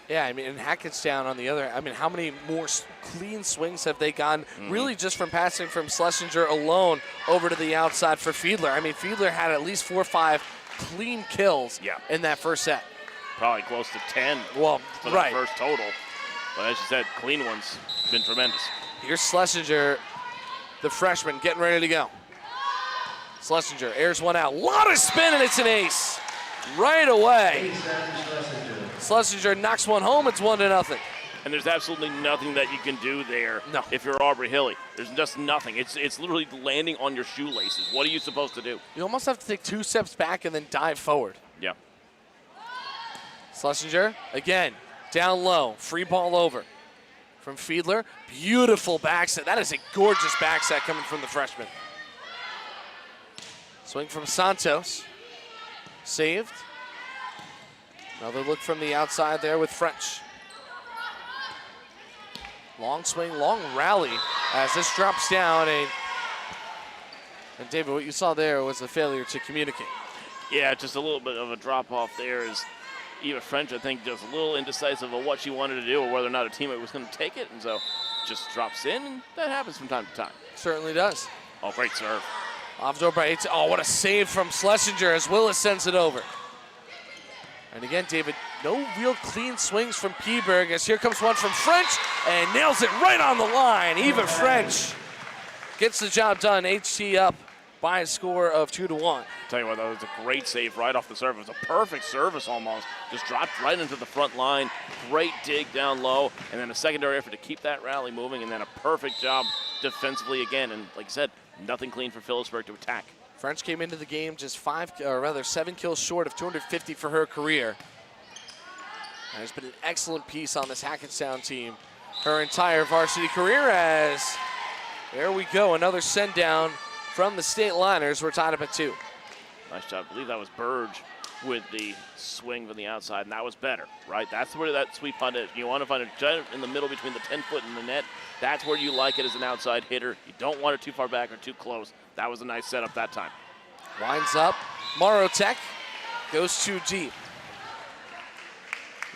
Yeah, I mean, in Hackettstown on the other, how many more clean swings have they gotten really just from passing from Schlesinger alone over to the outside for Fiedler? I mean, Fiedler had at least 4 or 5 clean kills in that first set. Probably close to 10 for the first total. But as you said, clean ones, been tremendous. Here's Schlesinger, the freshman, getting ready to go. Schlesinger airs one out. Lot of spin, and it's an ace right away. Schlesinger knocks one home. It's 1-0. And there's absolutely nothing that you can do there if you're Aubrey Hilly. There's just nothing. It's literally landing on your shoelaces. What are you supposed to do? You almost have to take 2 steps back and then dive forward. Yeah. Schlesinger, again, down low, free ball over. From Fiedler, beautiful back set. That is a gorgeous back set coming from the freshman. Swing from Santos, saved. Another look from the outside there with French. Long swing, long rally as this drops down. And David, what you saw there was a failure to communicate. Yeah, just a little bit of a drop off there as Eva French, I think, just a little indecisive of what she wanted to do or whether or not a teammate was going to take it. And so just drops in, and that happens from time to time. Certainly does. Oh, great serve. Off door by 8. Oh, what a save from Schlesinger as Willis sends it over. And again, David, no real clean swings from Peeberg as here comes one from French and nails it right on the line. Eva French gets the job done. HT up by a score of 2-1. Tell you what, that was a great save right off the serve. It was a perfect service almost. Just dropped right into the front line. Great dig down low, and then a secondary effort to keep that rally moving, and then a perfect job defensively again. And like I said, nothing clean for Phillipsburg to attack. French came into the game just 7 kills short of 250 for her career. And has been an excellent piece on this Hackettstown team her entire varsity career as there we go, another send down from the State Liners. We're tied up at 2. Nice job. I believe that was Burge with the swing from the outside, and that was better, right? That's where that sweet spot is. You want to find a giant in the middle between the 10-foot and the net. That's where you like it as an outside hitter. You don't want it too far back or too close. That was a nice setup that time. Winds up. Marotech goes too deep.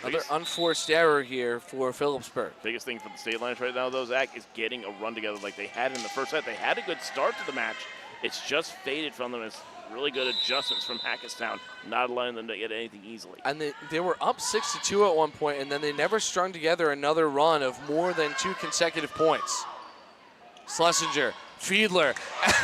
Another unforced error here for Phillipsburg. Biggest thing for the State Liners right now, though, Zach, is getting a run together like they had in the first set. They had a good start to the match. It's just faded from them. It's really good adjustments from Hackettstown, not allowing them to get anything easily. And they were up 6-2 at one point, and then they never strung together another run of more than 2 consecutive points. Schlesinger, Fiedler,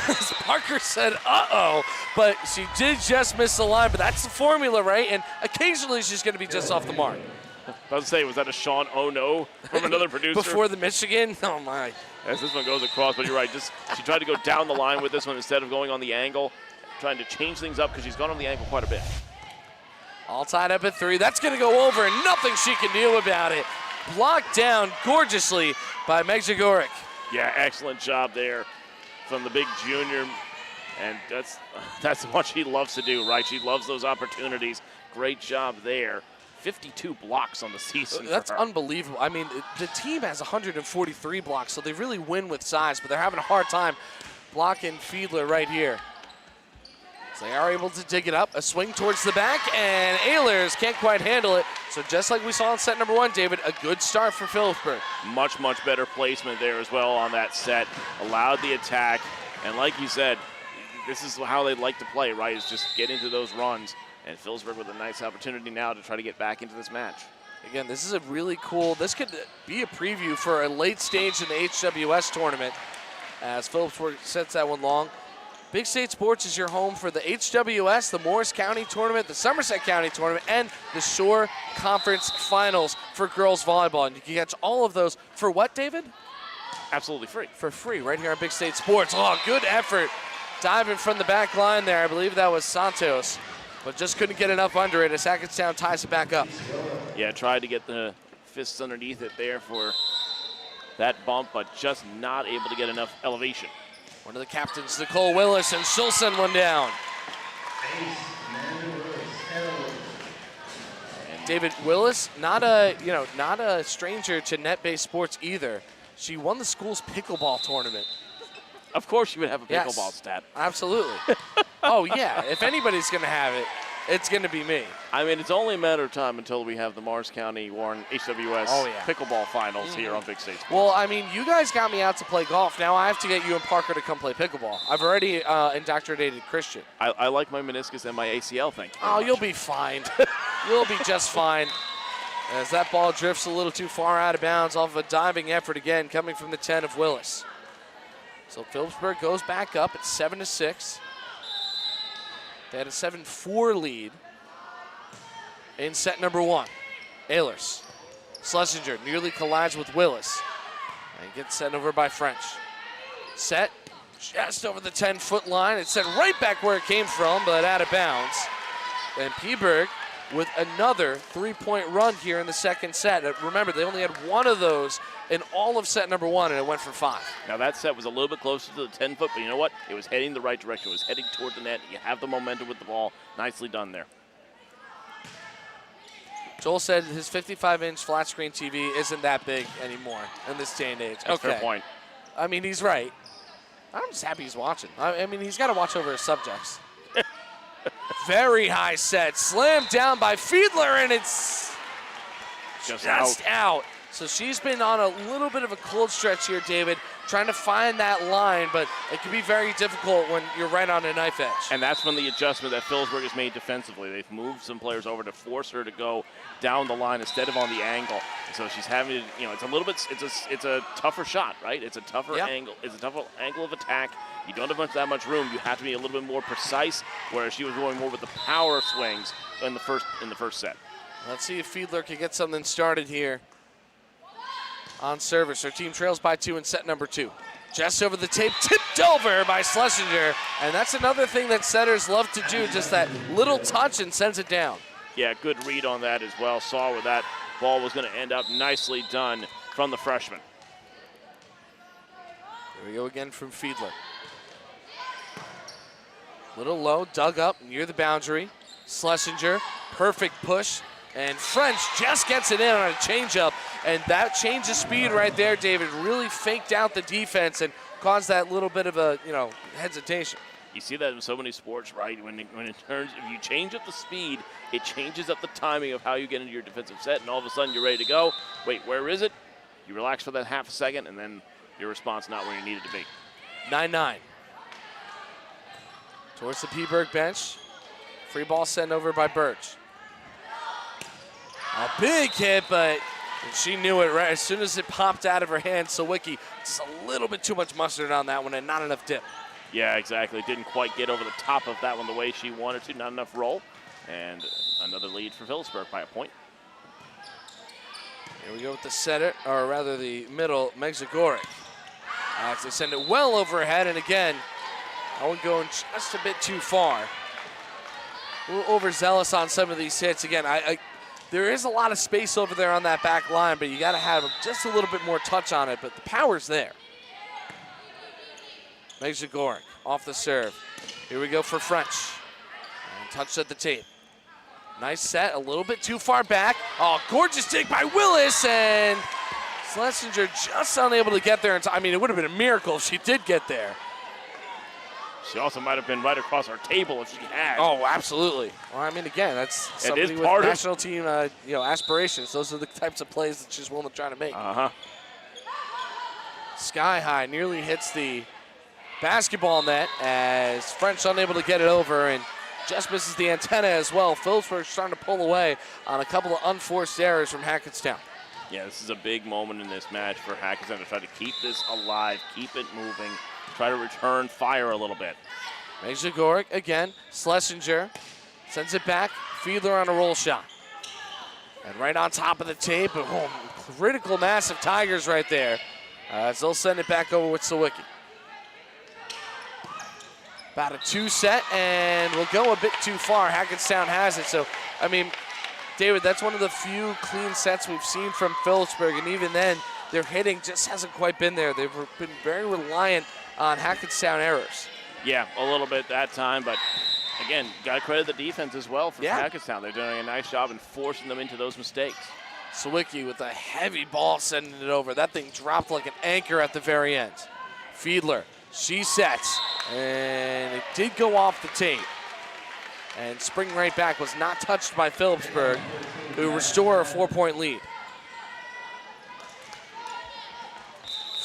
as Parker said, uh-oh, but she did just miss the line, but that's the formula, right? And occasionally she's going to be just off the mark. I was going to say, was that a Sean oh no from another producer? Before the Michigan? Oh, my. As this one goes across, but you're right. She tried to go down the line with this one instead of going on the angle, trying to change things up because she's gone on the angle quite a bit. All tied up at 3. That's going to go over, and nothing she can do about it. Blocked down gorgeously by Meg Zagoric. Yeah, excellent job there from the big junior, and that's what she loves to do, right? She loves those opportunities. Great job there. 52 blocks on the season. That's unbelievable. I mean, the team has 143 blocks, so they really win with size, but they're having a hard time blocking Fiedler right here. So they are able to dig it up. A swing towards the back, and Ehlers can't quite handle it. So just like we saw in set number 1, David, a good start for Phillipsburg. Much, much better placement there as well on that set. Allowed the attack, and like you said, this is how they like to play, right, is just get into those runs. And Phillipsburg with a nice opportunity now to try to get back into this match. Again, this is a really cool, this could be a preview for a late stage in the HWS tournament as Phillipsburg sets that one long. Big State Sports is your home for the HWS, the Morris County Tournament, the Somerset County Tournament, and the Shore Conference Finals for girls volleyball. And you can catch all of those for what, David? Absolutely free. For free, right here on Big State Sports. Oh, good effort. Diving from the back line there. I believe that was Santos, but just couldn't get enough under it as Hackettstown ties it back up. Yeah, tried to get the fists underneath it there for that bump, but just not able to get enough elevation. One of the captains, Nicole Willis, and she'll send one down. And David Willis, not a stranger to net-based sports either. She won the school's pickleball tournament. Of course you would have a pickleball stat. Absolutely. Oh, yeah. If anybody's going to have it, it's going to be me. I mean, it's only a matter of time until we have the Morris County Warren HWS pickleball finals here on Big State Sports. Well, I mean, you guys got me out to play golf. Now I have to get you and Parker to come play pickleball. I've already indoctrinated Christian. I like my meniscus and my ACL thing. Oh, you'll be fine. You'll be just fine. As that ball drifts a little too far out of bounds off of a diving effort again coming from the 10 of Willis. So Phillipsburg goes back up at 7-6. They had a 7-4 lead in set number 1. Ehlers Schlesinger nearly collides with Willis and gets sent over by French. Set just over the 10-foot line. It's sent right back where it came from, but out of bounds. And Phillipsburg with another 3-point run here in the second set. Remember, they only had one of those in all of set number 1, and it went for 5. Now that set was a little bit closer to the 10-foot, but you know what? It was heading the right direction. It was heading toward the net. You have the momentum with the ball. Nicely done there. Joel said his 55-inch flat screen TV isn't that big anymore in this day and age. That's a fair point. I mean, he's right. I'm just happy he's watching. I mean, he's got to watch over his subjects. Very high set. Slammed down by Fiedler, and it's just out. So she's been on a little bit of a cold stretch here, David, trying to find that line, but it can be very difficult when you're right on a knife edge. And that's when the adjustment that Phillipsburg has made defensively. They've moved some players over to force her to go down the line instead of on the angle. And so she's having to, it's a little bit, it's a tougher shot, right? It's a tougher angle. It's a tougher angle of attack. You don't have that much room. You have to be a little bit more precise, whereas she was going more with the power swings in the first set. Let's see if Fiedler can get something started here on service. Her team trails by 2 in set number 2. Just over the tape, tipped over by Schlesinger, and that's another thing that setters love to do, just that little touch and sends it down. Yeah, good read on that as well. Saw where that ball was going to end up. Nicely done from the freshman. There we go again from Fiedler. Little low, dug up near the boundary. Schlesinger, perfect push. And French just gets it in on a changeup. And that change of speed right there, David, really faked out the defense and caused that little bit of a, hesitation. You see that in so many sports, right? When it turns, if you change up the speed, it changes up the timing of how you get into your defensive set, and all of a sudden you're ready to go. Wait, where is it? You relax for that half a second, and then your response not where you need it to be. 9-9. Towards the Phillipsburg bench. Free ball sent over by Birch. A big hit, but she knew it right as soon as it popped out of her hand. Sawicki, just a little bit too much mustard on that one and not enough dip. Yeah, exactly. Didn't quite get over the top of that one the way she wanted to. Not enough roll. And another lead for Phillipsburg by a point. Here we go with the setter, or rather the middle, Megzagoric. As they send it well overhead, and again, Owen going just a bit too far. A little overzealous on some of these hits. Again, there is a lot of space over there on that back line, but you got to have just a little bit more touch on it, but the power's there. Megzagoric off the serve. Here we go for French. And touched at the tape. Nice set, a little bit too far back. Oh, gorgeous dig by Willis, and Schlesinger just unable to get there in time. I mean, it would have been a miracle if she did get there. She also might have been right across our table if she had. Oh, absolutely. Well, I mean, again, that's somebody with national team, aspirations. Those are the types of plays that she's willing to try to make. Sky high, nearly hits the basketball net as French unable to get it over and just misses the antenna as well. Phillipsburg starting to pull away on a couple of unforced errors from Hackettstown. Yeah, this is a big moment in this match for Hackettstown to try to keep this alive, keep it moving, try to return fire a little bit. Megzagoric again, Schlesinger sends it back, Fiedler on a roll shot. And right on top of the tape, critical mass of Tigers right there. As they'll send it back over with Sawicki. About a 2-set, and we'll go a bit too far. Hackettstown has it. So, I mean, David, that's one of the few clean sets we've seen from Phillipsburg, and even then, their hitting just hasn't quite been there. They've been very reliant on Hackettstown errors. Yeah, a little bit that time, but again, got to credit the defense as well for Hackettstown. They're doing a nice job in forcing them into those mistakes. Sawicki with a heavy ball sending it over. That thing dropped like an anchor at the very end. Fiedler, she sets, and it did go off the tape. And spring right back was not touched by Phillipsburg, who restore a 4-point lead.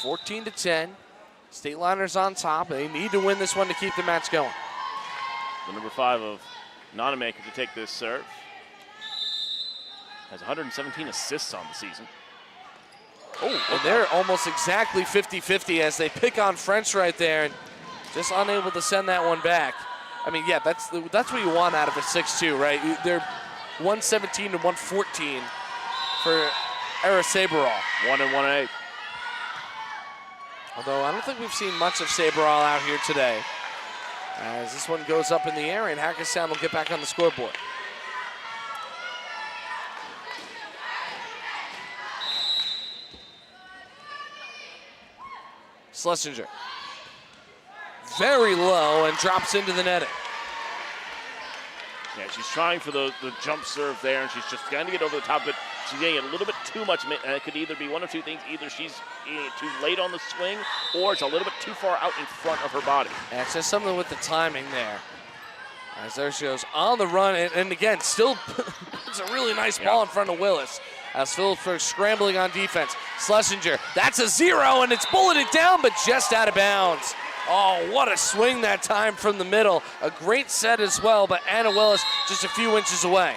14-10. State Liners on top. They need to win this one to keep the match going. The number 5 of Nonamaker to take this serve. Has 117 assists on the season. Oh, and they're almost exactly 50-50 as they pick on French right there and just unable to send that one back. I mean, yeah, that's what you want out of a 6-2, right? They're 117 to 114 for Saberall. 1-1-8. Although I don't think we've seen much of Saberall out here today. As this one goes up in the air, and Hackettstown will get back on the scoreboard. Schlesinger. Very low and drops into the netting. Yeah, she's trying for the jump serve there, and she's just trying to get over the top, but she's getting a little bit too much. It could either be one of two things. Either she's too late on the swing, or it's a little bit too far out in front of her body. And it's just something with the timing there. As there she goes on the run, and again, still it's a really nice ball in front of Willis. As Phillipsburg scrambling on defense. Schlesinger, that's a 0, and it's bulleted down, but just out of bounds. Oh, what a swing that time from the middle. A great set as well, but Anna Willis just a few inches away.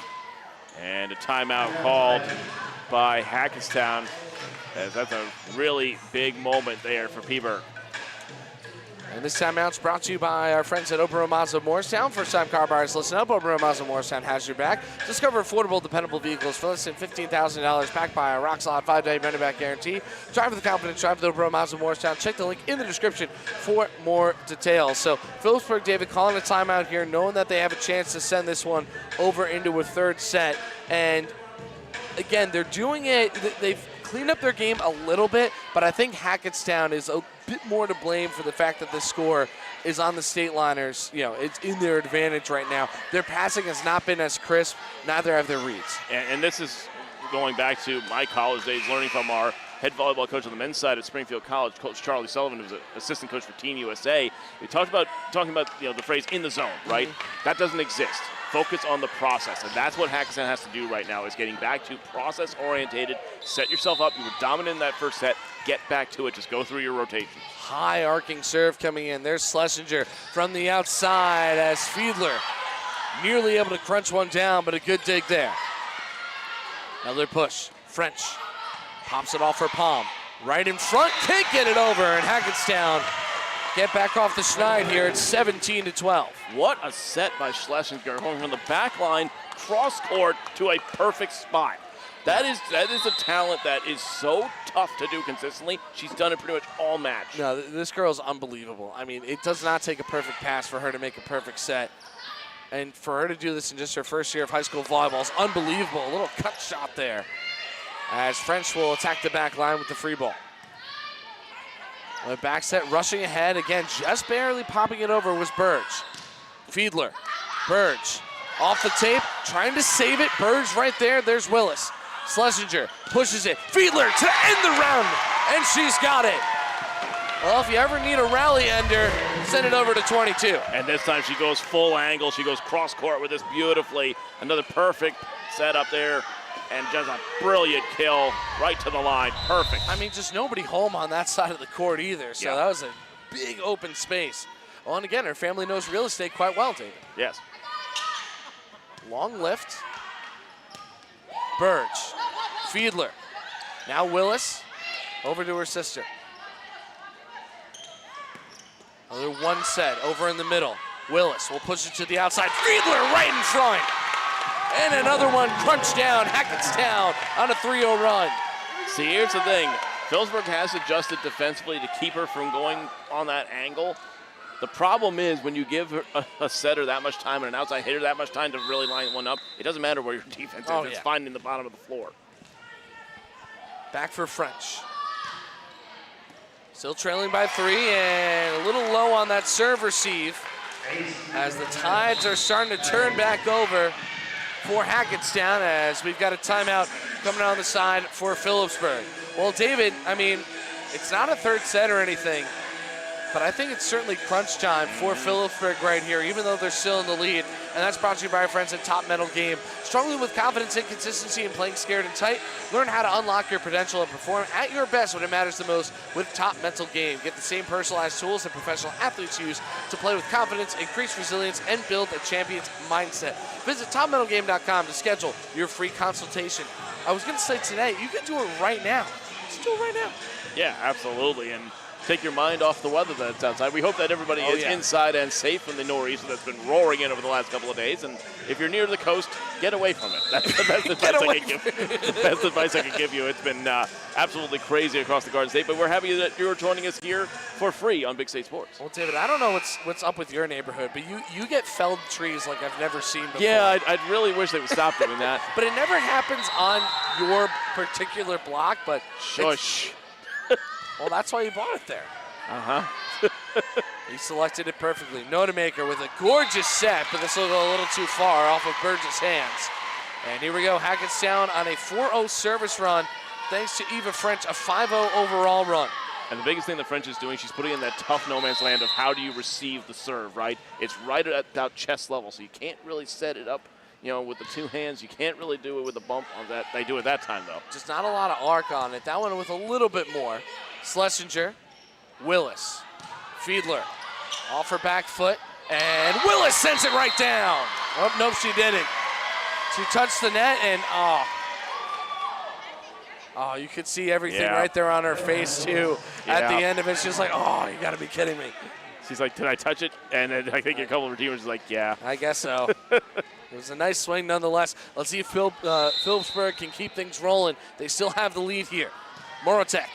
And a timeout called by Hackettstown, as that's a really big moment there for Peaburg. And this timeout's brought to you by our friends at Oberoi Mazda Morristown. First-time car buyers, listen up. Oberoi Mazda Morristown has your back. Discover affordable, dependable vehicles for less than $15,000, backed by a rock-solid 5-day money-back guarantee. Drive with confidence. Drive with Oberoi Mazda Morristown. Check the link in the description for more details. So Phillipsburg, David, calling a timeout here, knowing that they have a chance to send this one over into a third set. And again, they're doing it. They've cleaned up their game a little bit, but I think Hackettstown is a bit more to blame for the fact that the score is on the State Liners. You know, it's in their advantage right now. Their passing has not been as crisp, neither have their reads. And this is going back to my college days, learning from our head volleyball coach on the men's side at Springfield College, Coach Charlie Sullivan, who was an assistant coach for Team USA. We talking about the phrase in the zone, right? That doesn't exist. Focus on the process, and that's what Hackettstown has to do right now, is getting back to process-orientated. Set yourself up. You were dominant in that first set. Get back to it. Just go through your rotations. High arcing serve coming in. There's Schlesinger from the outside as Fiedler nearly able to crunch one down, but a good dig there. Another push. French pops it off her palm. Right in front. Can't get it over, and Hackettstown get back off the schneid here. It's 17-12. What a set by Schlesinger, going from the back line, cross court to a perfect spot. That is a talent that is so tough to do consistently. She's done it pretty much all match. No, this girl is unbelievable. I mean, it does not take a perfect pass for her to make a perfect set. And for her to do this in just her first year of high school volleyball is unbelievable. A little cut shot there as French will attack the back line with the free ball. The back set rushing ahead. Again, just barely popping it over was Burge. Fiedler. Burge off the tape, trying to save it. Burge right there. There's Willis. Schlesinger pushes it. Fiedler to end the round, and she's got it. Well, if you ever need a rally ender, send it over to 22. And this time she goes full angle. She goes cross court with this beautifully. Another perfect set up there. And just a brilliant kill right to the line. Perfect. I mean, just nobody home on that side of the court either. So that was a big open space. Well, and again, her family knows real estate quite well, David. Yes. Long lift. Burge. Fiedler. Now Willis over to her sister. Another one set over in the middle. Willis will push it to the outside. Fiedler right in front. And another one crunched down. Hackettstown on a 3-0 run. See, here's the thing. Phillipsburg has adjusted defensively to keep her from going on that angle. The problem is when you give her a setter that much time and an outside hitter that much time to really line one up, it doesn't matter where your defense is. It's finding the bottom of the floor. Back for French. Still trailing by 3 and a little low on that serve receive as the tides are starting to turn back over for Hackettstown as we've got a timeout coming on the side for Phillipsburg. Well, David, I mean, it's not a third set or anything, but I think it's certainly crunch time for Phillipsburg right here, even though they're still in the lead. And that's brought to you by our friends at Top Metal Game. Struggling with confidence and consistency and playing scared and tight? Learn how to unlock your potential and perform at your best when it matters the most with Top Mental Game. Get the same personalized tools that professional athletes use to play with confidence, increase resilience, and build a champion's mindset. Visit topmetalgame.com to schedule your free consultation. I was going to say today, you can do it right now. Just do it right now. Yeah, absolutely. And take your mind off the weather that's outside. We hope that everybody is inside and safe from the nor'easter that's been roaring in over the last couple of days. And if you're near the coast, get away from it. That's the best advice I can give. The best advice I can give you. It's been absolutely crazy across the Garden State, but we're happy that you're joining us here for free on Big State Sports. Well, David, I don't know what's up with your neighborhood, but you get felled trees like I've never seen before. Yeah, I'd really wish they would stop doing that. But it never happens on your particular block, but shush. Well, that's why you bought it there. Uh-huh. He selected it perfectly. Notemaker with a gorgeous set, but this will go a little too far off of Burgess' hands. And here we go, Hackettstown on a 4-0 service run, thanks to Eva French, a 5-0 overall run. And the biggest thing that French is doing, she's putting in that tough no man's land of how do you receive the serve, right? It's right at about chest level, so you can't really set it up, with the two hands. You can't really do it with a bump on that. They do it that time, though. Just not a lot of arc on it. That one with a little bit more. Schlesinger, Willis, Fiedler, off her back foot, and Willis sends it right down. Oh, nope, she didn't. She touched the net, and you could see everything right there on her face, too. At the end of it, she's like, you got to be kidding me. She's like, did I touch it? And then I think a couple of her teammates are like, yeah. I guess so. It was a nice swing nonetheless. Let's see if Phillipsburg can keep things rolling. They still have the lead here. Morotek.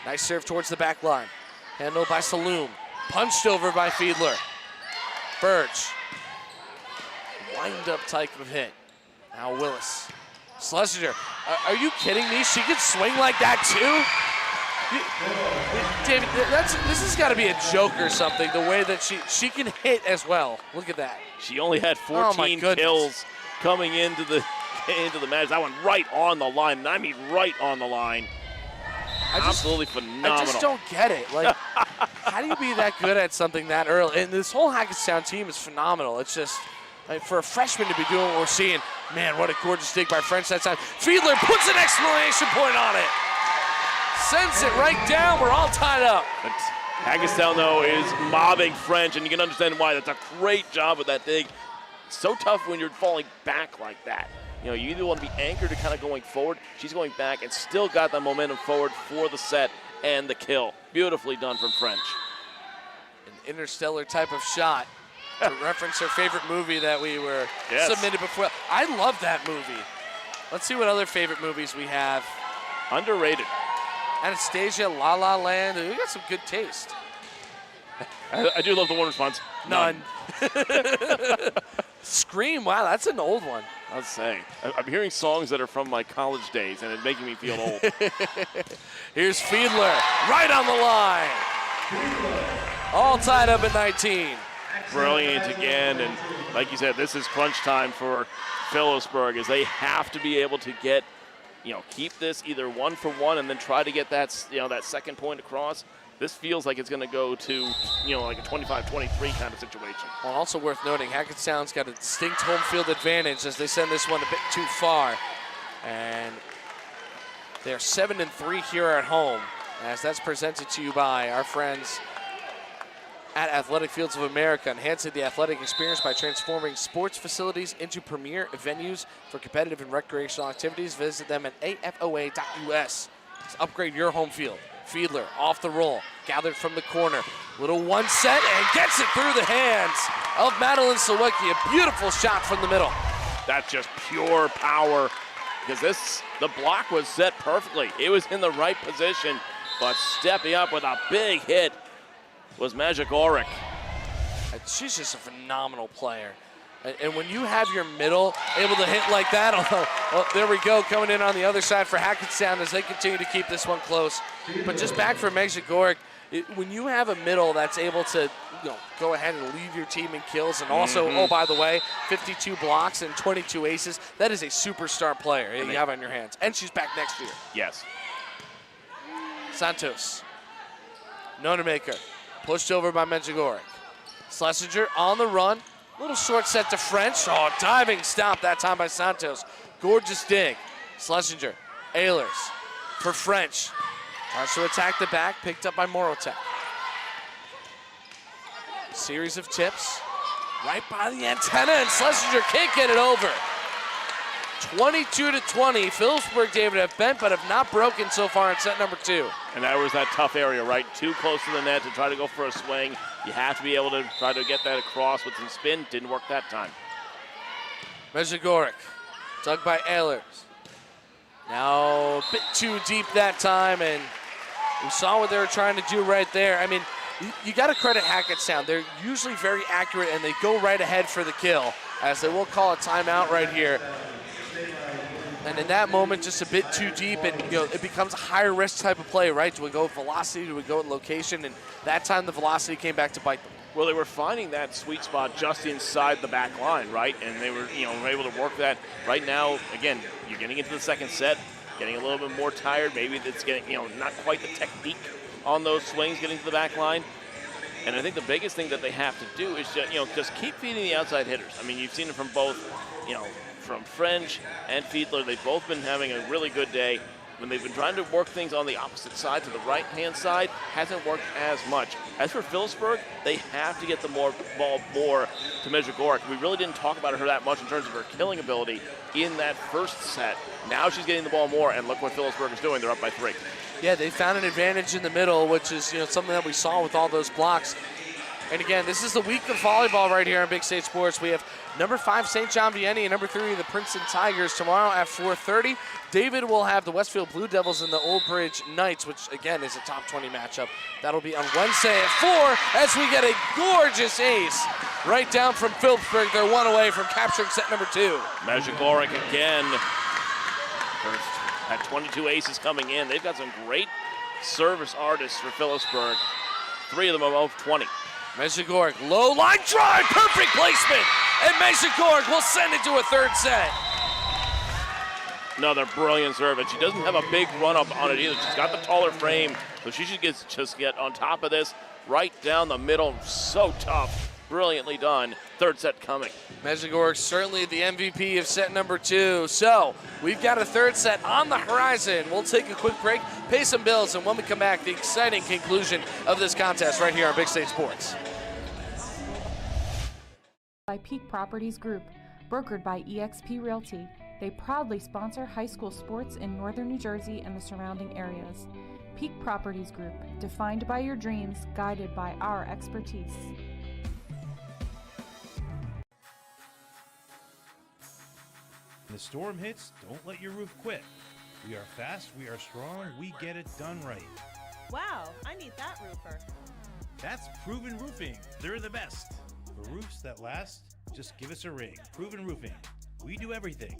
Nice serve towards the back line. Handled by Saloom. Punched over by Fiedler. Burge. Wind-up type of hit. Now Willis. Schlesinger. Are you kidding me? She could swing like that too? David, this has got to be a joke or something, the way that she can hit as well. Look at that. She only had 14 kills coming into the match. That one right on the line, and I mean right on the line. Absolutely phenomenal. I just don't get it. Like, how do you be that good at something that early? And this whole Hackettstown team is phenomenal. It's just, for a freshman to be doing what we're seeing, man, what a gorgeous dig by French that time. Fiedler puts an exclamation point on it. Sends it right down. We're all tied up. But Hackettstown, though, is mobbing French, and you can understand why. That's a great job with that dig. It's so tough when you're falling back like that. You either want to be anchored to kind of going forward. She's going back and still got that momentum forward for the set and the kill. Beautifully done from French. An interstellar type of shot to reference her favorite movie that we were submitted before. I love that movie. Let's see what other favorite movies we have. Underrated. Anastasia, La La Land. We got some good taste. I do love the one response. None. Scream, wow, that's an old one. I was saying, I'm hearing songs that are from my college days, and it's making me feel old. Here's Fiedler, right on the line. All tied up at 19. Brilliant again, and like you said, this is crunch time for Phillipsburg, as they have to be able to get, keep this either 1-for-1 and then try to get that, that second point across. This feels like it's going to go to, like a 25-23 kind of situation. Well, also worth noting, Hackettstown's got a distinct home field advantage as they send this one a bit too far. And they're 7-3 here at home, as that's presented to you by our friends at Athletic Fields of America, enhancing the athletic experience by transforming sports facilities into premier venues for competitive and recreational activities. Visit them at afoa.us. Let's upgrade your home field. Fiedler off the roll, gathered from the corner. Little one set and gets it through the hands of Madeline Sawicki. A beautiful shot from the middle. That's just pure power, because the block was set perfectly. It was in the right position, but stepping up with a big hit was Magic Oric. She's just a phenomenal player. And when you have your middle able to hit like that, there we go, coming in on the other side for Hackettstown as they continue to keep this one close. But just back for Megzigorek, when you have a middle that's able to go ahead and lead your team in kills, and also, oh, by the way, 52 blocks and 22 aces, that is a superstar player you have on your hands. And she's back next year. Yes. Santos. Nonemaker, pushed over by Megzigorek. Schlesinger on the run. Little short set to French. Oh, diving stop that time by Santos. Gorgeous dig. Schlesinger, Ehlers for French. Tries to attack the back, picked up by Morotek. Series of tips. Right by the antenna, and Schlesinger can't get it over. 22-20. Phillipsburg, David, have bent but have not broken so far in set number 2. And that was that tough area, right? Too close to the net to try to go for a swing. You have to be able to try to get that across with some spin. Didn't work that time. Mezhigorek, dug by Ehlers. Now a bit too deep that time, and we saw what they were trying to do right there. I mean, you got to credit Hackettstown. They're usually very accurate, and they go right ahead for the kill, as they will call a timeout right here. And in that moment, just a bit too deep, and it becomes a higher risk type of play, right? Do we go with velocity? Do we go with location? And that time, the velocity came back to bite them. Well, they were finding that sweet spot just inside the back line, right? And they were, able to work that. Right now, again, you're getting into the second set, getting a little bit more tired. Maybe it's getting, not quite the technique on those swings getting to the back line. And I think the biggest thing that they have to do is just keep feeding the outside hitters. I mean, you've seen it from both, from French and Fiedler. They've both been having a really good day. When they've been trying to work things on the opposite side, to the right-hand side, hasn't worked as much. As for Phillipsburg, they have to get the ball more to Mezhigorek. We really didn't talk about her that much in terms of her killing ability in that first set. Now she's getting the ball more, and look what Phillipsburg is doing. They're up by 3. Yeah, they found an advantage in the middle, which is something that we saw with all those blocks. And again, this is the week of volleyball right here on Big State Sports. We have number 5, St. John Vianney, and number 3, the Princeton Tigers tomorrow at 4:30. David will have the Westfield Blue Devils and the Old Bridge Knights, which again is a top 20 matchup. That'll be on Wednesday at 4 as we get a gorgeous ace right down from Phillipsburg. They're 1 away from capturing set number 2. Mezhigorek again. Had 22 aces coming in. They've got some great service artists for Phillipsburg. 3 of them above 20. Mezhigorek, low line drive, perfect placement, and Mezhigorek will send it to a third set. Another brilliant serve, and she doesn't have a big run-up on it either. She's got the taller frame, so she should just get on top of this, right down the middle. So tough, brilliantly done. Third set coming. Mezhigorek certainly the MVP of set number 2. So we've got a third set on the horizon. We'll take a quick break, pay some bills, and when we come back, the exciting conclusion of this contest right here on Big State Sports. By Peak Properties Group, brokered by eXp Realty. They proudly sponsor high school sports in northern New Jersey and the surrounding areas. Peak Properties Group, defined by your dreams, guided by our expertise. When the storm hits, don't let your roof quit. We are fast, we are strong, we get it done right. Wow, I need that roofer. That's Proven Roofing. They're the best. For roofs that last, just give us a ring. Proven Roofing. We do everything.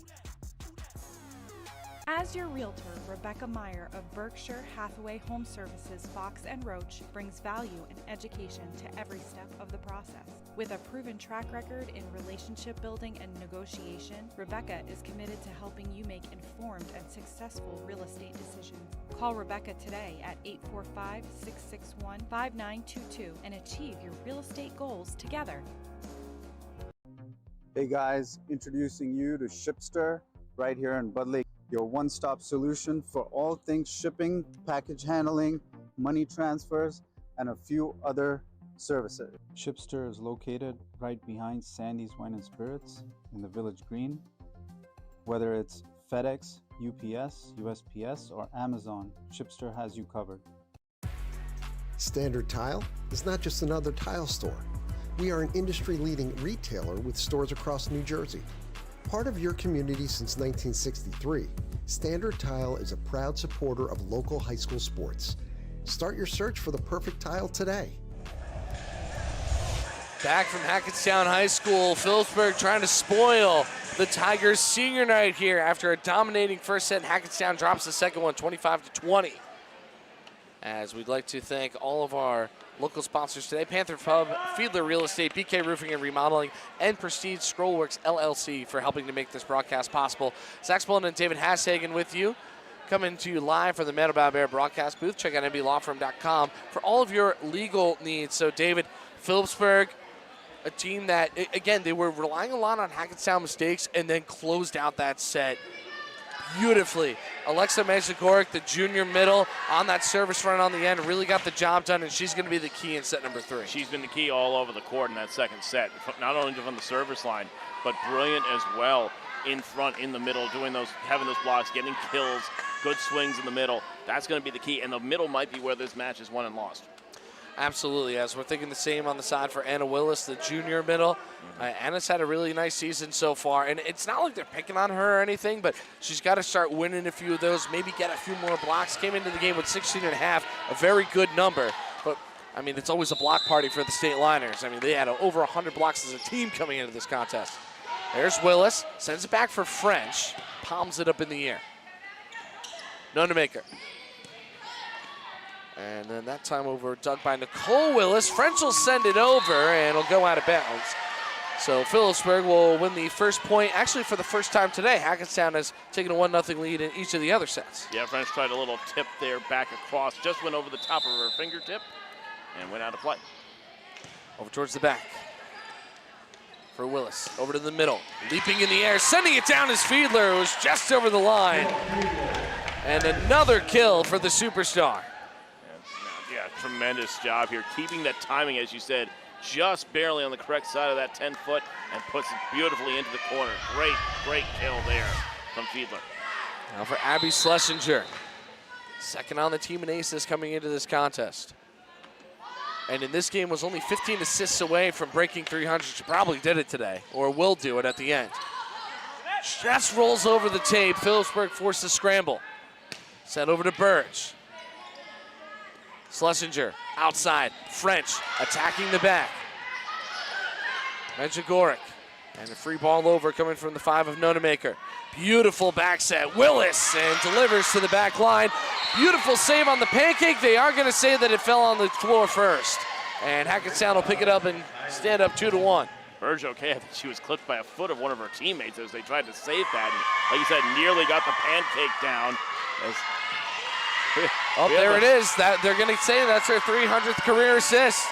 As your realtor, Rebecca Meyer of Berkshire Hathaway Home Services, Fox & Roach brings value and education to every step of the process. With a proven track record in relationship building and negotiation, Rebecca is committed to helping you make informed and successful real estate decisions. Call Rebecca today at 845-661-5922 and achieve your real estate goals together. Hey guys, introducing you to Shipster right here in Bud Lake. Your one-stop solution for all things shipping, package handling, money transfers, and a few other services. Shipster is located right behind Sandy's Wine and Spirits in the Village Green. Whether it's FedEx, UPS, USPS, or Amazon, Shipster has you covered. Standard Tile is not just another tile store. We are an industry-leading retailer with stores across New Jersey. Part of your community since 1963, Standard Tile is a proud supporter of local high school sports. Start your search for the perfect tile today. Back from Hackettstown High School, Phillipsburg trying to spoil the Tigers' senior night here after a dominating first set. Hackettstown drops the second one, 25-20. As we'd like to thank all of our local sponsors today: Panther Pub, Fiedler Real Estate, BK Roofing and Remodeling, and Prestige Scrollworks LLC for helping to make this broadcast possible. Zach Spollen and David Hasshagen with you, coming to you live from the Meadow Bow Bear broadcast booth. Check out mblawfirm.com for all of your legal needs. So David, Phillipsburg, a team that, again, they were relying a lot on Hackettstown mistakes and then closed out that set beautifully. Alexa Mezhigorek, the junior middle, on that service run on the end, really got the job done, and she's going to be the key in set number 3. She's been the key all over the court in that second set, not only from the service line, but brilliant as well in front, in the middle, having those blocks, getting kills, good swings in the middle. That's going to be the key, and the middle might be where this match is won and lost. Absolutely, as we're thinking the same on the side for Anna Willis, the junior middle. Anna's had a really nice season so far, and it's not like they're picking on her or anything, but she's got to start winning a few of those, maybe get a few more blocks. Came into the game with 16.5, a very good number, but I mean, it's always a block party for the State Liners. I mean, they had over 100 blocks as a team coming into this contest. There's Willis, sends it back for French, palms it up in the air. Nonemaker. And then that time over dug by Nicole Willis. French will send it over and it'll go out of bounds. So Phillipsburg will win the first point. Actually, for the first time today, Hackettstown has taken a 1-0 lead in each of the other sets. Yeah, French tried a little tip there back across. Just went over the top of her fingertip and went out of play. Over towards the back for Willis. Over to the middle. Leaping in the air. Sending it down is Fiedler, who was just over the line. And another kill for the superstar. Yeah, tremendous job here. Keeping that timing, as you said, just barely on the correct side of that 10-foot and puts it beautifully into the corner. Great kill there from Fiedler. Now for Abby Schlesinger. Second on the team in aces coming into this contest. And in this game was only 15 assists away from breaking 300. She probably did it today, or will do it at the end. Just rolls over the tape. Phillipsburg forced a scramble. Sent over to Burge. Schlesinger outside. French attacking the back. Medjugorje. And a free ball over coming from the 5 of Nonemaker. Beautiful back set. Willis and delivers to the back line. Beautiful save on the pancake. They are going to say that it fell on the floor first. And Hackettstown will pick it up and stand up 2-1. Burge okay. I think she was clipped by a foot of one of her teammates as they tried to save that. And like you said, nearly got the pancake down. Oh, there it is. That they're going to say that's her 300th career assist.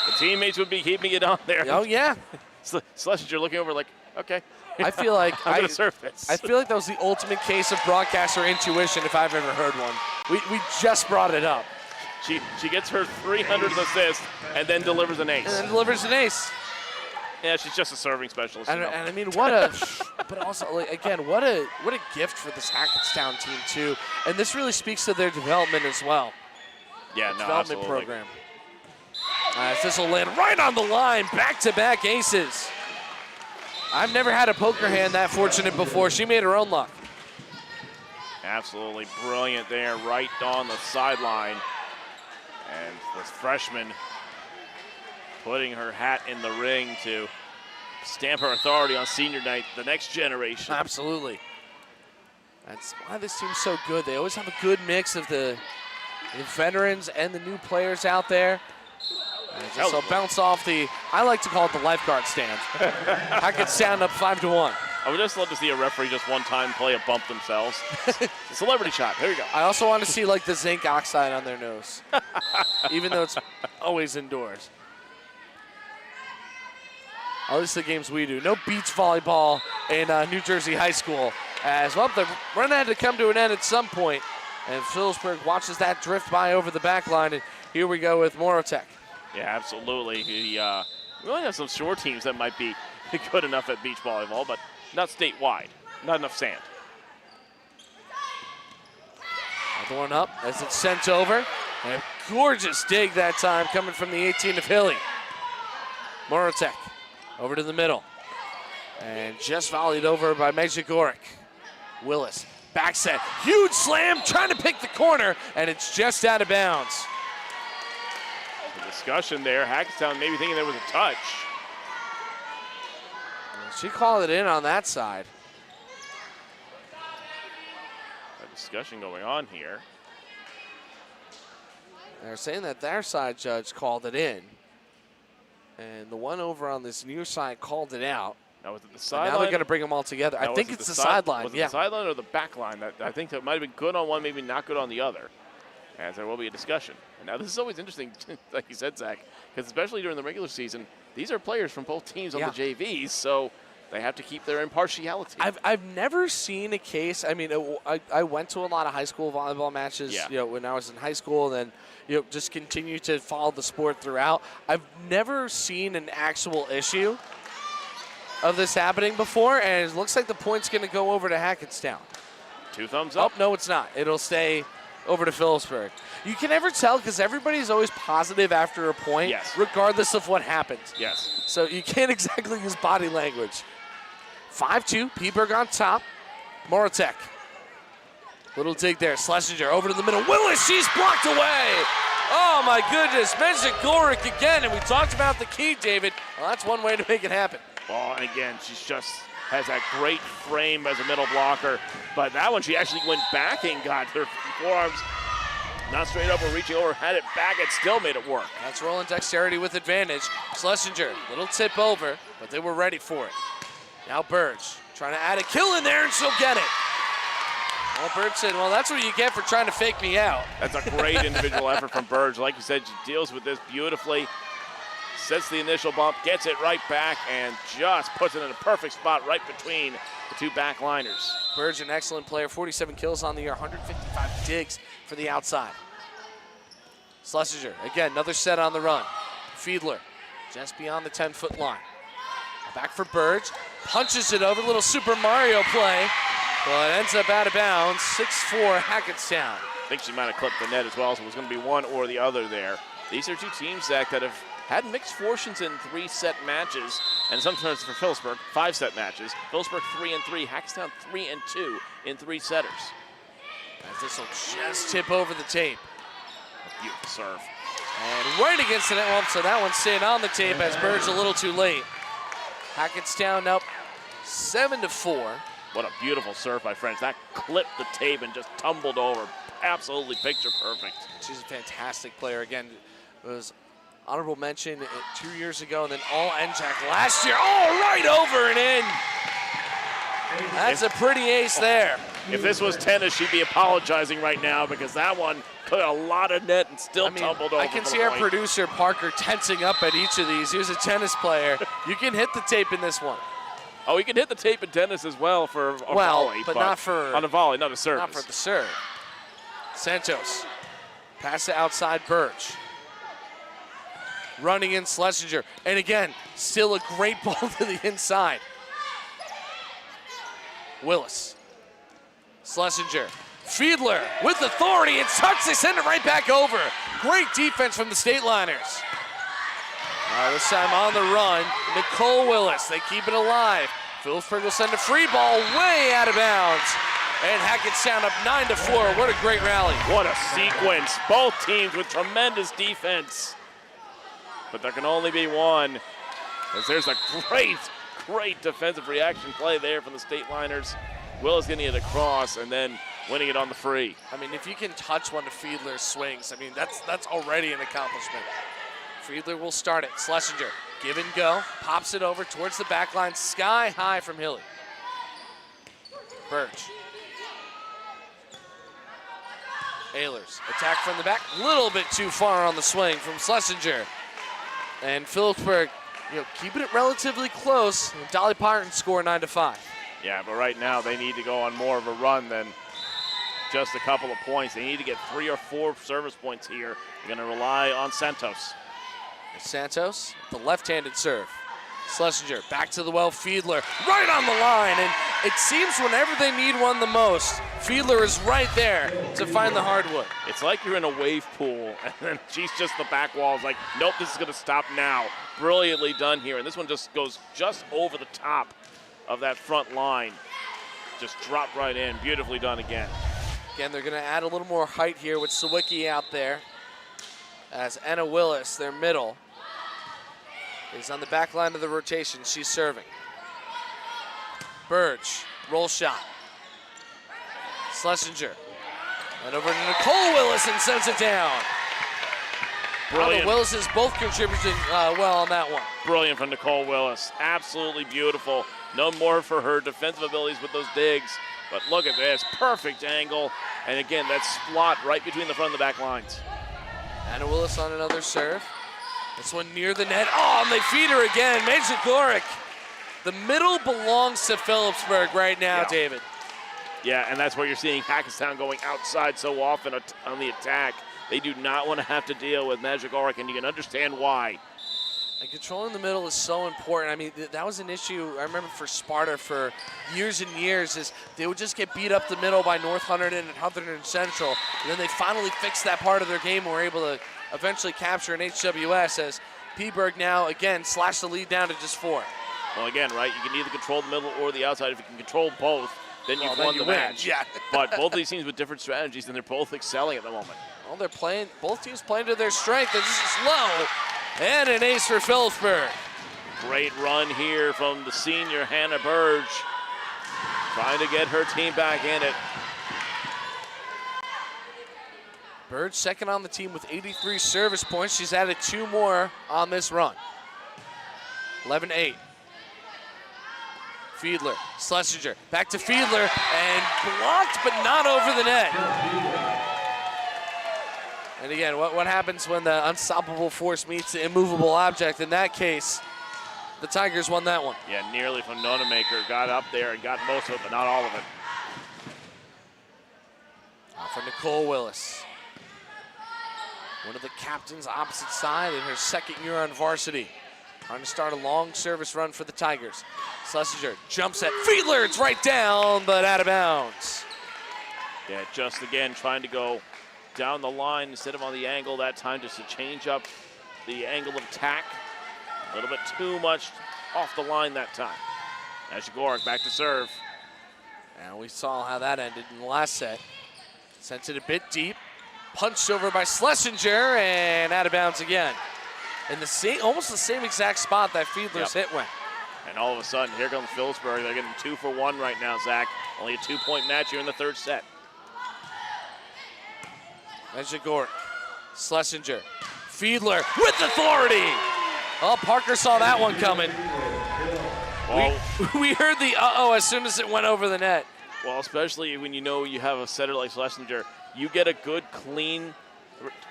The teammates would be keeping it on there. Oh, yeah. Schlesinger looking over like, okay. I feel like I'm going to serve this. I feel like that was the ultimate case of broadcaster intuition if I've ever heard one. We just brought it up. She gets her 300th assist and then delivers an ace. Yeah, she's just a serving specialist. And I mean, what a, but also, like, again, what a gift for this Hackettstown team, too. And this really speaks to their development as well. Yeah, no, development absolutely. program. This will land right on the line, back-to-back aces. I've never had a poker hand that fortunate before. She made her own luck. Absolutely brilliant there, right on the sideline. And this freshman putting her hat in the ring to stamp her authority on senior night, the next generation. Absolutely. That's why this team's so good. They always have a good mix of the veterans and the new players out there. And so bounce off the, I like to call it the lifeguard stand. I could stand up 5-1. I would just love to see a referee just one time play a bump themselves. Celebrity shot. Here you go. I also want to see like the zinc oxide on their nose, even though it's always indoors. At least the games we do. No beach volleyball in New Jersey high school. As well, the run had to come to an end at some point, and Phillipsburg watches that drift by over the back line, and here we go with Morotech. Yeah, absolutely. We only have some shore teams that might be good enough at beach volleyball, but not statewide. Not enough sand. Another one up as it's sent over. And a gorgeous dig that time coming from the 18 of Hilly. Morotech over to the middle. And just volleyed over by Medjugorje. Willis, back set, huge slam, trying to pick the corner, and it's just out of bounds. The discussion there, Hackettstown maybe thinking there was a touch. She called it in on that side. A discussion going on here. They're saying that their side judge called it in. And the one over on this near side called it out. Now, was it the sideline? Now they're going to bring them all together. I think it's the sideline. Was it the sideline or the back line? I think that might have been good on one, maybe not good on the other. As there will be a discussion. And now this is always interesting, like you said, Zach, because especially during the regular season, these are players from both teams on the JVs, so they have to keep their impartiality. I've never seen a case. I mean, I went to a lot of high school volleyball matches, when I was in high school, and then just continue to follow the sport throughout. I've never seen an actual issue of this happening before, and it looks like the point's going to go over to Hackettstown. 2 thumbs up. Oh, no, it's not. It'll stay over to Phillipsburg. You can never tell because everybody's always positive after a point, yes, regardless of what happens. Yes. So you can't exactly use body language. 5-2, Phillipsburg on top. Moratek. Little dig there. Schlesinger over to the middle. Willis, she's blocked away. Oh, my goodness. Menzigoric again, and we talked about the key, David. Well, that's one way to make it happen. Well, and again, she's just has that great frame as a middle blocker. But that one, she actually went back and got her forearms not straight up or reaching over, had it back, and still made it work. That's rolling dexterity with advantage. Schlesinger, little tip over, but they were ready for it. Now Burge trying to add a kill in there, and she'll get it. Well, Burge said, well, that's what you get for trying to fake me out. That's a great individual effort from Burge. Like you said, she deals with this beautifully. Sets the initial bump, gets it right back, and just puts it in a perfect spot right between the two backliners. Burge, an excellent player, 47 kills on the year, 155 digs for the outside. Schlesinger, again, another set on the run. Fiedler, just beyond the 10-foot line. Back for Burge, punches it over, little Super Mario play, but it ends up out of bounds, 6-4 Hackettstown. I think she might have clipped the net as well, so it was going to be one or the other there. These are two teams, Zach, that have had mixed fortunes in 3-set matches, and sometimes for Phillipsburg, 5-set matches. Phillipsburg 3-3, Hackettstown 3-2 in 3-setters. As this will just tip over the tape. A beautiful serve. And right against the net, well, so that one's staying on the tape as Burge a little too late. Hackettstown up 7-4. What a beautiful serve by French. That clipped the tape and just tumbled over. Absolutely picture perfect. She's a fantastic player. Again, it was honorable mention 2 years ago, and then all NJAC last year. Oh, right over and in. That's a pretty ace there. If this was tennis, she'd be apologizing right now because that one put a lot of net and still tumbled over. I can see our producer, Parker, tensing up at each of these. He was a tennis player. You can hit the tape in this one. Oh, you can hit the tape in tennis as well for a volley. But not for... On a volley, not a service. Not for the serve. Santos. Pass to outside Burge. Running in Schlesinger. And again, still a great ball to the inside. Willis. Schlesinger. Fiedler with authority and tucks it, send it right back over. Great defense from the State Liners. This time on the run, Nicole Willis. They keep it alive. Phillipsburg will send a free ball way out of bounds. And Hackettstown up 9-4. What a great rally. What a sequence. Both teams with tremendous defense. But there can only be one, as there's a great defensive reaction play there from the State Liners. Willis getting it across and then winning it on the free. I mean, if you can touch one of Fiedler's swings, I mean, that's already an accomplishment. Fiedler will start it. Schlesinger, give and go, pops it over towards the back line, sky high from Hilly. Burge. Ehlers, attack from the back, little bit too far on the swing from Schlesinger. And Phillipsburg, keeping it relatively close. Dolly Parton score 9-5. Yeah, but right now they need to go on more of a run than just a couple of points. They need to get 3 or 4 service points here. They're going to rely on Santos. Santos, the left-handed serve. Schlesinger, back to the well, Fiedler, right on the line. And it seems whenever they need one the most, Fiedler is right there to find the hardwood. It's like you're in a wave pool, and then she's just the back wall. It's like, nope, this is going to stop now. Brilliantly done here. And this one just goes just over the top of that front line. Just dropped right in. Beautifully done again. Again, they're going to add a little more height here with Sawicki out there. As Anna Willis, their middle, is on the back line of the rotation. She's serving. Burge, roll shot. Schlesinger. And over to Nicole Willis and sends it down. Brilliant. The Willises both contributing well on that one. Brilliant from Nicole Willis. Absolutely beautiful. No more for her defensive abilities with those digs. But look at this. Perfect angle. And again, that slot right between the front and the back lines. Anna Willis on another serve. This one near the net. Oh, and they feed her again. Major Glorick. The middle belongs to Phillipsburg right now, David. Yeah, and that's where you're seeing Hackettstown going outside so often on the attack. They do not want to have to deal with Major Glorick, and you can understand why. And controlling the middle is so important. I mean, that was an issue, I remember, for Sparta for years and years, is they would just get beat up the middle by North Hunterdon and Hunterdon Central. And then they finally fixed that part of their game and were able to eventually capture an HWS as Phillipsburg now, again, slashed the lead down to just 4. Well, again, right, you can either control the middle or the outside. If you can control both, then you've won the match. Yeah. But both of these teams with different strategies, and they're both excelling at the moment. Well, they're playing, both teams playing to their strength. This is low. And an ace for Phillipsburg. Great run here from the senior Hannah Burge, trying to get her team back in it. Burge second on the team with 83 service points. She's added 2 more on this run. 11-8. Fiedler, Schlesinger, back to Fiedler, and blocked but not over the net. And again, what happens when the unstoppable force meets the immovable object? In that case, the Tigers won that one. Yeah, nearly from Nonemaker. Got up there and got most of it, but not all of it. For Nicole Willis. One of the captains opposite side in her second year on varsity. Trying to start a long service run for the Tigers. Schlesinger jumps at Fiedler. It's right down, but out of bounds. Yeah, just again trying to go down the line instead of on the angle that time, just to change up the angle of attack. A little bit too much off the line that time. Ashigoric back to serve. And we saw how that ended in the last set. Sent it a bit deep. Punched over by Schlesinger and out of bounds again. In the same, almost the same exact spot that Fiedler's hit went. And all of a sudden, here comes Phillipsburg. They're getting 2 for 1 right now, Zach. Only a 2-point match here in the third set. Ashigoric, Schlesinger, Fiedler with authority. Oh, Parker saw that one coming. We heard the uh-oh as soon as it went over the net. Well, especially when you know you have a setter like Schlesinger, you get a good, clean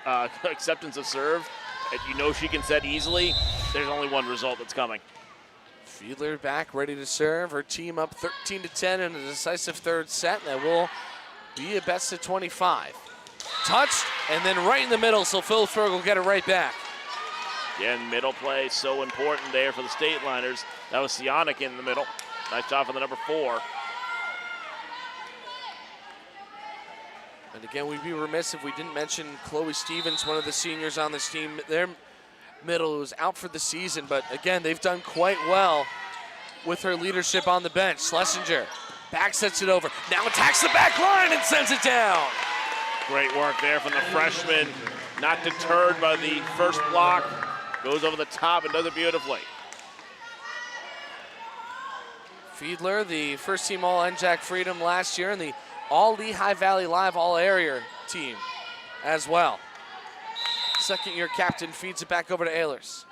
acceptance of serve, and you know she can set easily. There's only one result that's coming. Fiedler back, ready to serve. Her team up 13-10 in a decisive third set. That will be a best of 25. Touched, and then right in the middle, so Phillipsburg will get it right back. Again, middle play so important there for the State Liners. That was Sionic in the middle. Nice job for the number 4. And again, we'd be remiss if we didn't mention Chloe Stevens, one of the seniors on this team. Their middle was out for the season, but again, they've done quite well with her leadership on the bench. Schlesinger back sets it over. Now attacks the back line and sends it down. Great work there from the freshman. Not deterred by the first block. Goes over the top and does it beautifully. Fiedler, the first team All-NJAC Freedom last year, and the All-Lehigh Valley Live All-Area team as well. Second-year captain feeds it back over to Ehlers.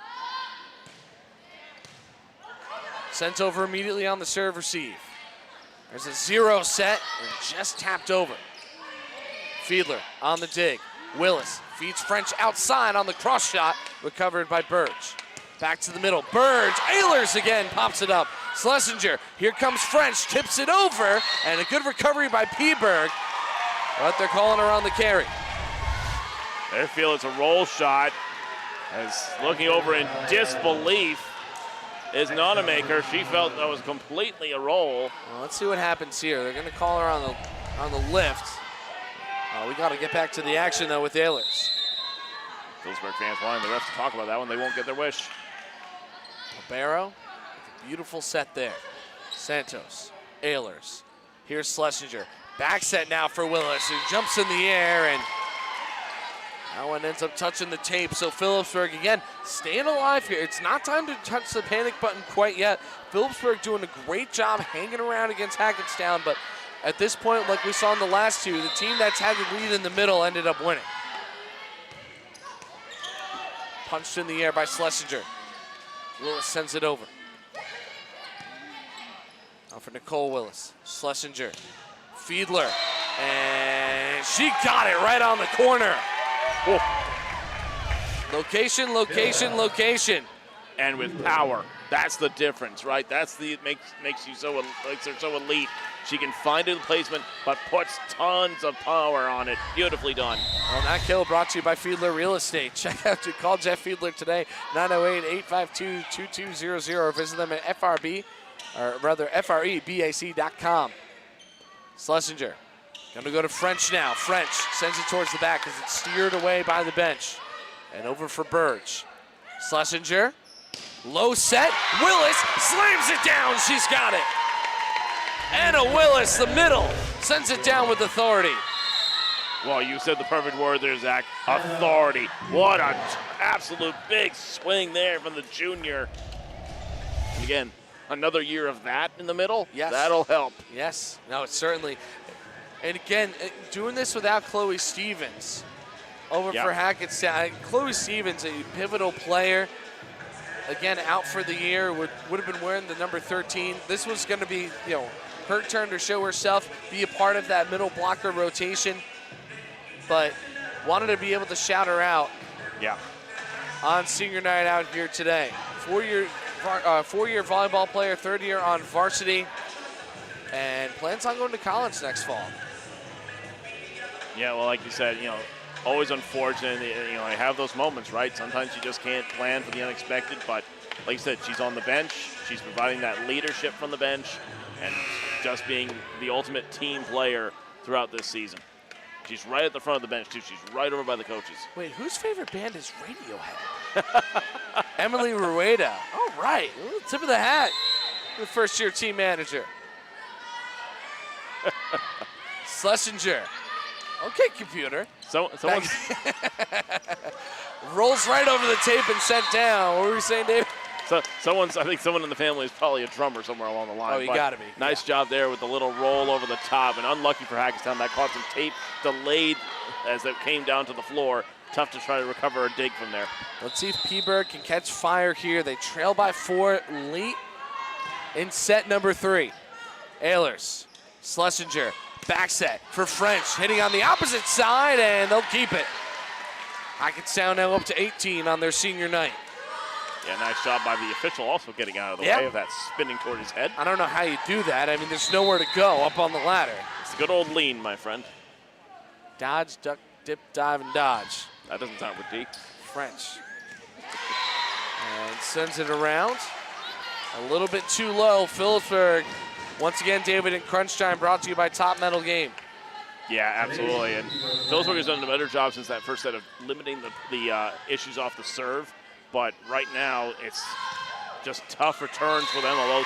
Sent over immediately on the serve receive. There's a 0 set and just tapped over. Fiedler on the dig. Willis feeds French outside on the cross shot, recovered by Burge. Back to the middle, Burge, Ehlers again pops it up. Schlesinger, here comes French, tips it over, and a good recovery by Phillipsburg, but they're calling her on the carry. They feel it's a roll shot. As looking over in disbelief is Nonemaker. She felt that was completely a roll. Well, let's see what happens here. They're gonna call her on the lift. We gotta get back to the action though with Ehlers. Phillipsburg fans wanting the refs to talk about that one. They won't get their wish. Barrow, beautiful set there. Santos, Ehlers. Here's Schlesinger. Back set now for Willis, who jumps in the air, and that one ends up touching the tape. So Phillipsburg, again, staying alive here. It's not time to touch the panic button quite yet. Phillipsburg doing a great job hanging around against Hackettstown, but at this point, like we saw in the last two, the team that's had the lead in the middle ended up winning. Punched in the air by Schlesinger. Willis sends it over. Now for Nicole Willis. Schlesinger. Fiedler. And she got it right on the corner. Whoa. Location, location, location. And with power. That's the difference, right? That's the makes you so, makes her so elite. She can find a placement, but puts tons of power on it. Beautifully done. Well, that kill brought to you by Fiedler Real Estate. Check out, call Jeff Fiedler today, 908-852-2200, or visit them at FREBAC.com. Schlesinger going to go to French now. French sends it towards the back as it's steered away by the bench. And over for Burge. Schlesinger, low set. Willis slams it down. She's got it. Anna Willis, the middle, sends it down with authority. Well, you said the perfect word there, Zach. Authority. What an absolute big swing there from the junior. And again, another year of that in the middle. Yes. That'll help. Yes. No, it's certainly. And again, doing this without Chloe Stevens over for Hackettstown. Chloe Stevens, a pivotal player. Again, out for the year, would have been wearing the number 13. This was going to be, her turn to show herself, be a part of that middle blocker rotation. But wanted to be able to shout her out on senior night out here today. Four-year volleyball player, third year on varsity, and plans on going to college next fall. Yeah, well, like you said, always unfortunate. I have those moments, right? Sometimes you just can't plan for the unexpected, but like you said, she's on the bench. She's providing that leadership from the bench and just being the ultimate team player throughout this season. She's right at the front of the bench, too. She's right over by the coaches. Wait, whose favorite band is Radiohead? Emily Rueda. All right. Ooh, tip of the hat. The first-year team manager. Schlesinger. Okay, computer. Someone rolls right over the tape and sent down. What were you saying, Dave? I think someone in the family is probably a drummer somewhere along the line. Oh, you got to be. Nice job there with the little roll over the top, and unlucky for Hackettstown, that caught some tape delayed as it came down to the floor. Tough to try to recover a dig from there. Let's see if Peaburg can catch fire here. They trail by 4 late in set number 3. Ehlers, Schlesinger, back set for French, hitting on the opposite side, and they'll keep it. Hackettstown now up to 18 on their senior night. Yeah, nice job by the official also getting out of the way of that spinning toward his head. I don't know how you do that. I mean, there's nowhere to go up on the ladder. It's the good old lean, my friend. Dodge, duck, dip, dive, and dodge. That doesn't sound with D. French. And sends it around. A little bit too low. Phillipsburg. Once again, David, in crunch time, brought to you by Top Metal Game. Yeah, absolutely. And Phillipsburg has done a better job since that first set of limiting the issues off the serve. But right now, it's just tough returns for them, although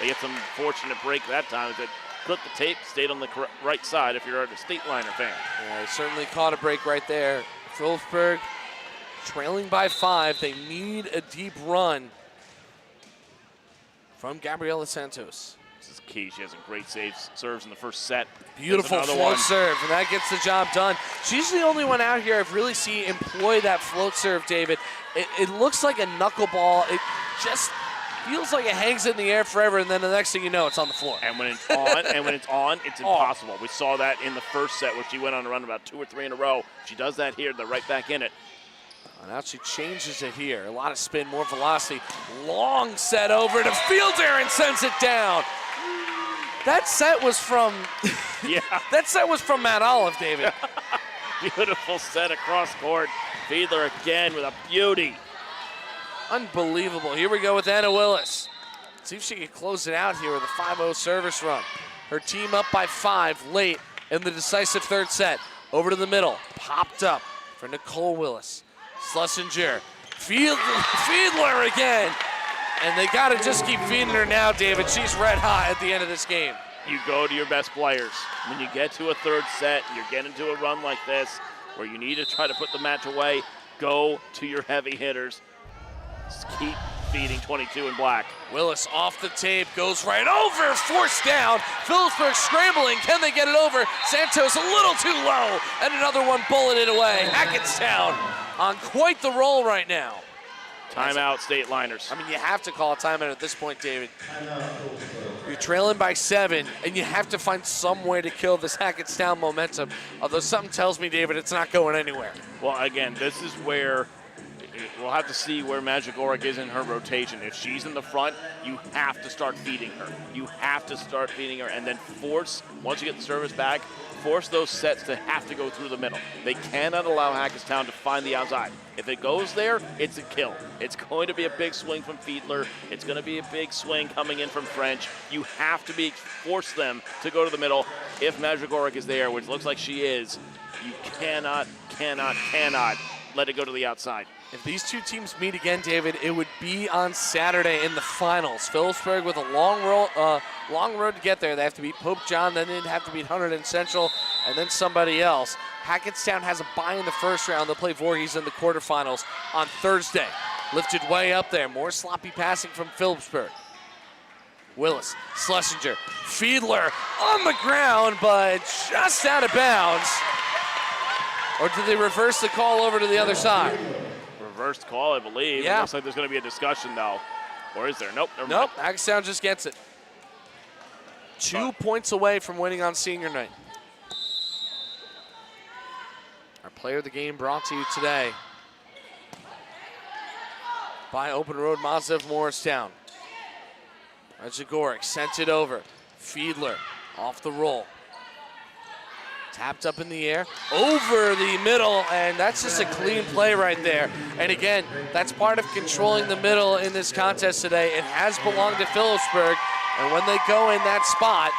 they get some fortunate break that time. It clipped the tape, stayed on the right side if you're a State Liner fan. Yeah, he certainly caught a break right there. Phillipsburg trailing by 5. They need a deep run from Gabriela Santos. This is key. She has a great serves in the first set. Beautiful float serve, and that gets the job done. She's the only one out here I've really seen employ that float serve, David. It looks like a knuckleball. It just feels like it hangs in the air forever, and then the next thing you know, it's on the floor. And when it's on, it's impossible. We saw that in the first set where she went on a run about 2 or 3 in a row. She does that here. They're right back in it. Now she changes it here. A lot of spin, more velocity. Long set over to Fielder and sends it down. That set was from that set was from Matt Olive, David. Beautiful set across court. Fiedler again with a beauty. Unbelievable. Here we go with Anna Willis. See if she can close it out here with a 5-0 service run. Her team up by 5 late in the decisive third set. Over to the middle. Popped up for Nicole Willis. Schlesinger. Fiedler again. And they got to just keep feeding her now, David. She's red hot at the end of this game. You go to your best players. When you get to a third set, you're getting to a run like this where you need to try to put the match away, go to your heavy hitters. Just keep feeding 22 in black. Willis off the tape, goes right over, forced down. Phillipsburg scrambling. Can they get it over? Santos a little too low, and another one bulleted away. Hackettstown on quite the roll right now. Timeout, State Liners. I mean, you have to call a timeout at this point, David. You're trailing by 7, and you have to find some way to kill this Hackettstown momentum. Although something tells me, David, it's not going anywhere. Well, again, this is where, we'll have to see where Magic Oric is in her rotation. If she's in the front, you have to start feeding her. You have to start feeding her and then force, once you get the service back, force those sets to have to go through the middle. They cannot allow Hackettstown to find the outside. If it goes there, it's a kill. It's going to be a big swing from Fiedler. It's going to be a big swing coming in from French. You have to force them to go to the middle. If Magic Oric is there, which looks like she is, you cannot let it go to the outside. If these two teams meet again, David, it would be on Saturday in the finals. Phillipsburg with a long road to get there. They have to beat Pope John, then they'd have to beat Hunterdon Central, and then somebody else. Hackettstown has a bye in the first round. They'll play Voorhees in the quarterfinals on Thursday. Lifted way up there. More sloppy passing from Phillipsburg. Willis, Schlesinger, Fiedler on the ground, but just out of bounds. Or did they reverse the call over to the other side? Reversed call, I believe. Yeah. It looks like there's going to be a discussion, though. Or is there? Nope. Never Nope, mind. Hackettstown just gets it. 2 points away from winning on senior night. Our player of the game brought to you today by Open Road Mazda of Morristown. Rejigoric sent it over. Fiedler off the roll. Tapped up in the air, over the middle, and that's just a clean play right there. And again, that's part of controlling the middle in this contest today. It has belonged to Phillipsburg, and when they go in that spot,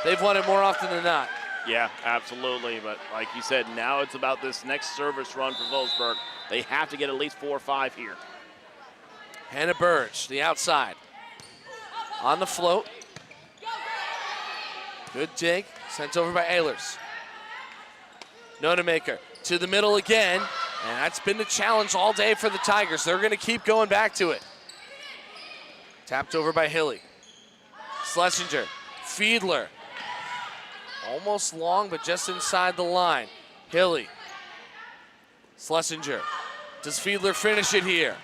they've won it more often than not. Yeah, absolutely. But like you said, now it's about this next service run for Phillipsburg. They have to get at least 4 or 5 here. Hannah Burge, the outside. On the float. Good dig. Sent over by Ehlers. Nonemaker to the middle again. And that's been the challenge all day for the Tigers. They're going to keep going back to it. Tapped over by Hilly. Schlesinger. Fiedler. Almost long, but just inside the line. Hilly. Schlesinger. Does Fiedler finish it here?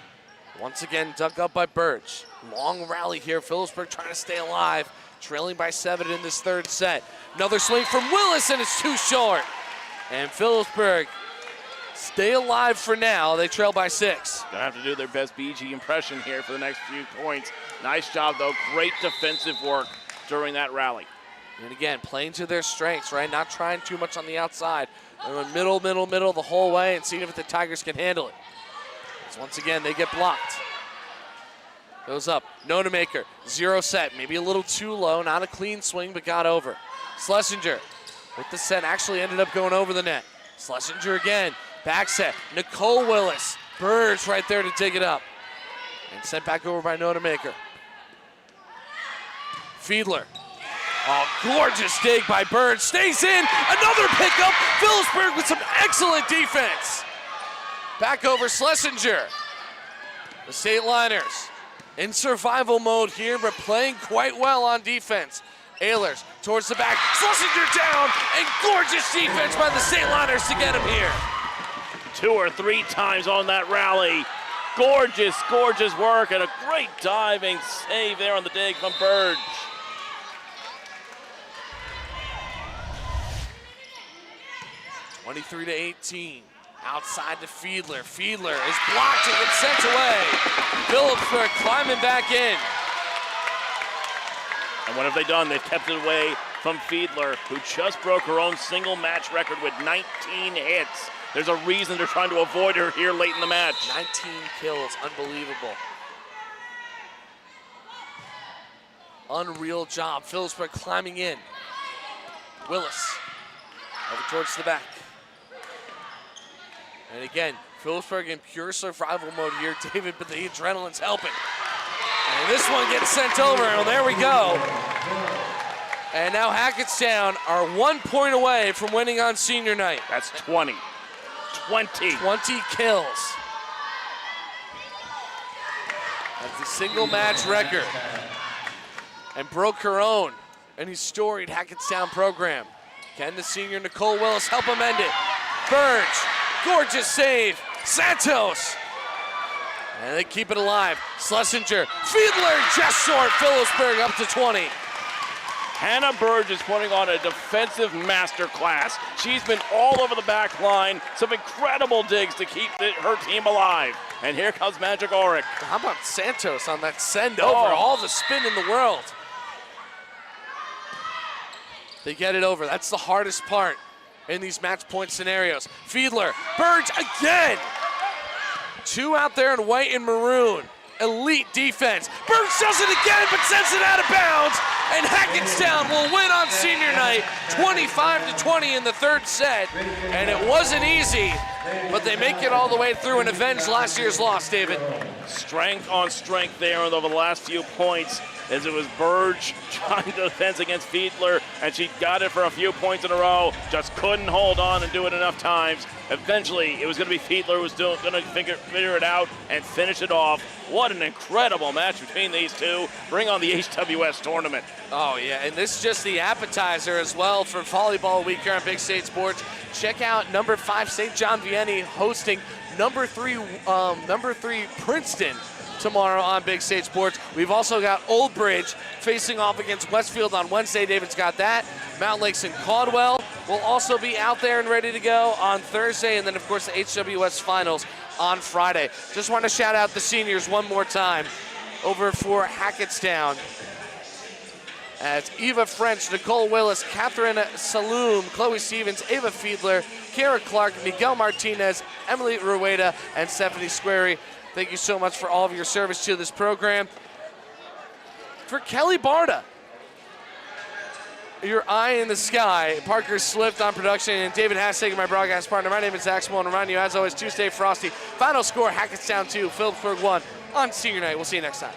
Once again, dug up by Burge. Long rally here. Phillipsburg trying to stay alive. Trailing by 7 in this third set. Another swing from Willis, and it's too short. And Phillipsburg stay alive for now. They trail by 6. Gonna have to do their best BG impression here for the next few points. Nice job, though. Great defensive work during that rally. And again, playing to their strengths, right? Not trying too much on the outside. They're going middle the whole way and seeing if the Tigers can handle it. So once again, they get blocked. Goes up, Nonemaker, 0 set, maybe a little too low, not a clean swing, but got over. Schlesinger with the set, actually ended up going over the net. Schlesinger again, back set, Nicole Willis, Burge right there to dig it up. And sent back over by Nonemaker. Fiedler, oh, gorgeous dig by Burge, stays in, another pickup, Phillipsburg with some excellent defense. Back over Schlesinger. The State Liners in survival mode here, but playing quite well on defense. Ehlers towards the back, Schlesinger down, and gorgeous defense by the State Liners to get him here. 2 or 3 times on that rally. Gorgeous work, and a great diving save there on the dig from Burge. (23-18). Outside to Fiedler. Fiedler is blocked and gets sent away. Phillipsburg climbing back in. And what have they done? They've kept it away from Fiedler, who just broke her own single match record with 19 hits. There's a reason they're trying to avoid her here late in the match. 19 kills, unbelievable. Unreal job. Phillipsburg climbing in. Willis over towards the back. And again, Phillipsburg in pure survival mode here, David, but the adrenaline's helping. And this one gets sent over, and there we go. And now Hackettstown are 1 point away from winning on senior night. That's 20. 20 kills. That's the single match record. And broke her own in his storied Hackettstown program. Can the senior Nicole Willis help him end it? Burge. Gorgeous save, Santos. And they keep it alive. Schlesinger, Fiedler just short, Phillipsburg up to 20. Hannah Burge is putting on a defensive masterclass. She's been all over the back line. Some incredible digs to keep her team alive. And here comes Magic Auric. How about Santos on that send over? All the spin in the world. They get it over. That's the hardest part in these match point scenarios. Fiedler, Burge again. Two out there in white and maroon. Elite defense. Burge does it again, but sends it out of bounds. And Hackettstown will win on senior night, 25-20 in the third set. And it wasn't easy, but they make it all the way through and avenge last year's loss, David. Strength on strength there over the last few points, as it was Burge trying to defend against Fiedler, and she got it for a few points in a row, just couldn't hold on and do it enough times. Eventually, it was going to be Fiedler who was going to figure it out and finish it off. What an incredible match between these two. Bring on the HWS tournament. Oh, yeah, and this is just the appetizer as well for Volleyball Week here on Big State Sports. Check out number 5, St. John Vianney, hosting number 3 Princeton tomorrow on Big State Sports. We've also got Old Bridge facing off against Westfield on Wednesday. David's got that. Mount Lakes and Caldwell will also be out there and ready to go on Thursday. And then, of course, the HWS Finals on Friday. Just want to shout out the seniors one more time over for Hackettstown. As Eva French, Nicole Willis, Catherine Saloom, Chloe Stevens, Ava Fiedler, Kara Clark, Miguel Martinez, Emily Rueda, and Stephanie Squarey. Thank you so much for all of your service to this program. For Kelly Barta, your eye in the sky, Parker Slift on production, and David Hassig, my broadcast partner. My name is Zach Small, and remind you, as always, Tuesday Frosty. Final score, Hackettstown 2, Phillipsburg 1 on senior night. We'll see you next time.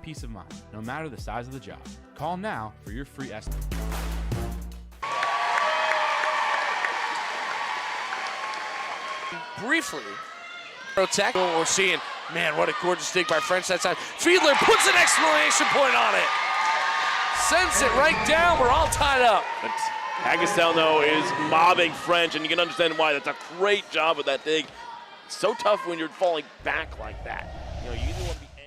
Peace of mind, no matter the size of the job. Call now for your free estimate. Briefly, protect what we're seeing. Man, what a gorgeous dig by French that time. Fiedler puts an exclamation point on it. Sends it right down. We're all tied up. Hackettstown, though, is mobbing French, and you can understand why. That's a great job with that dig. It's so tough when you're falling back like that.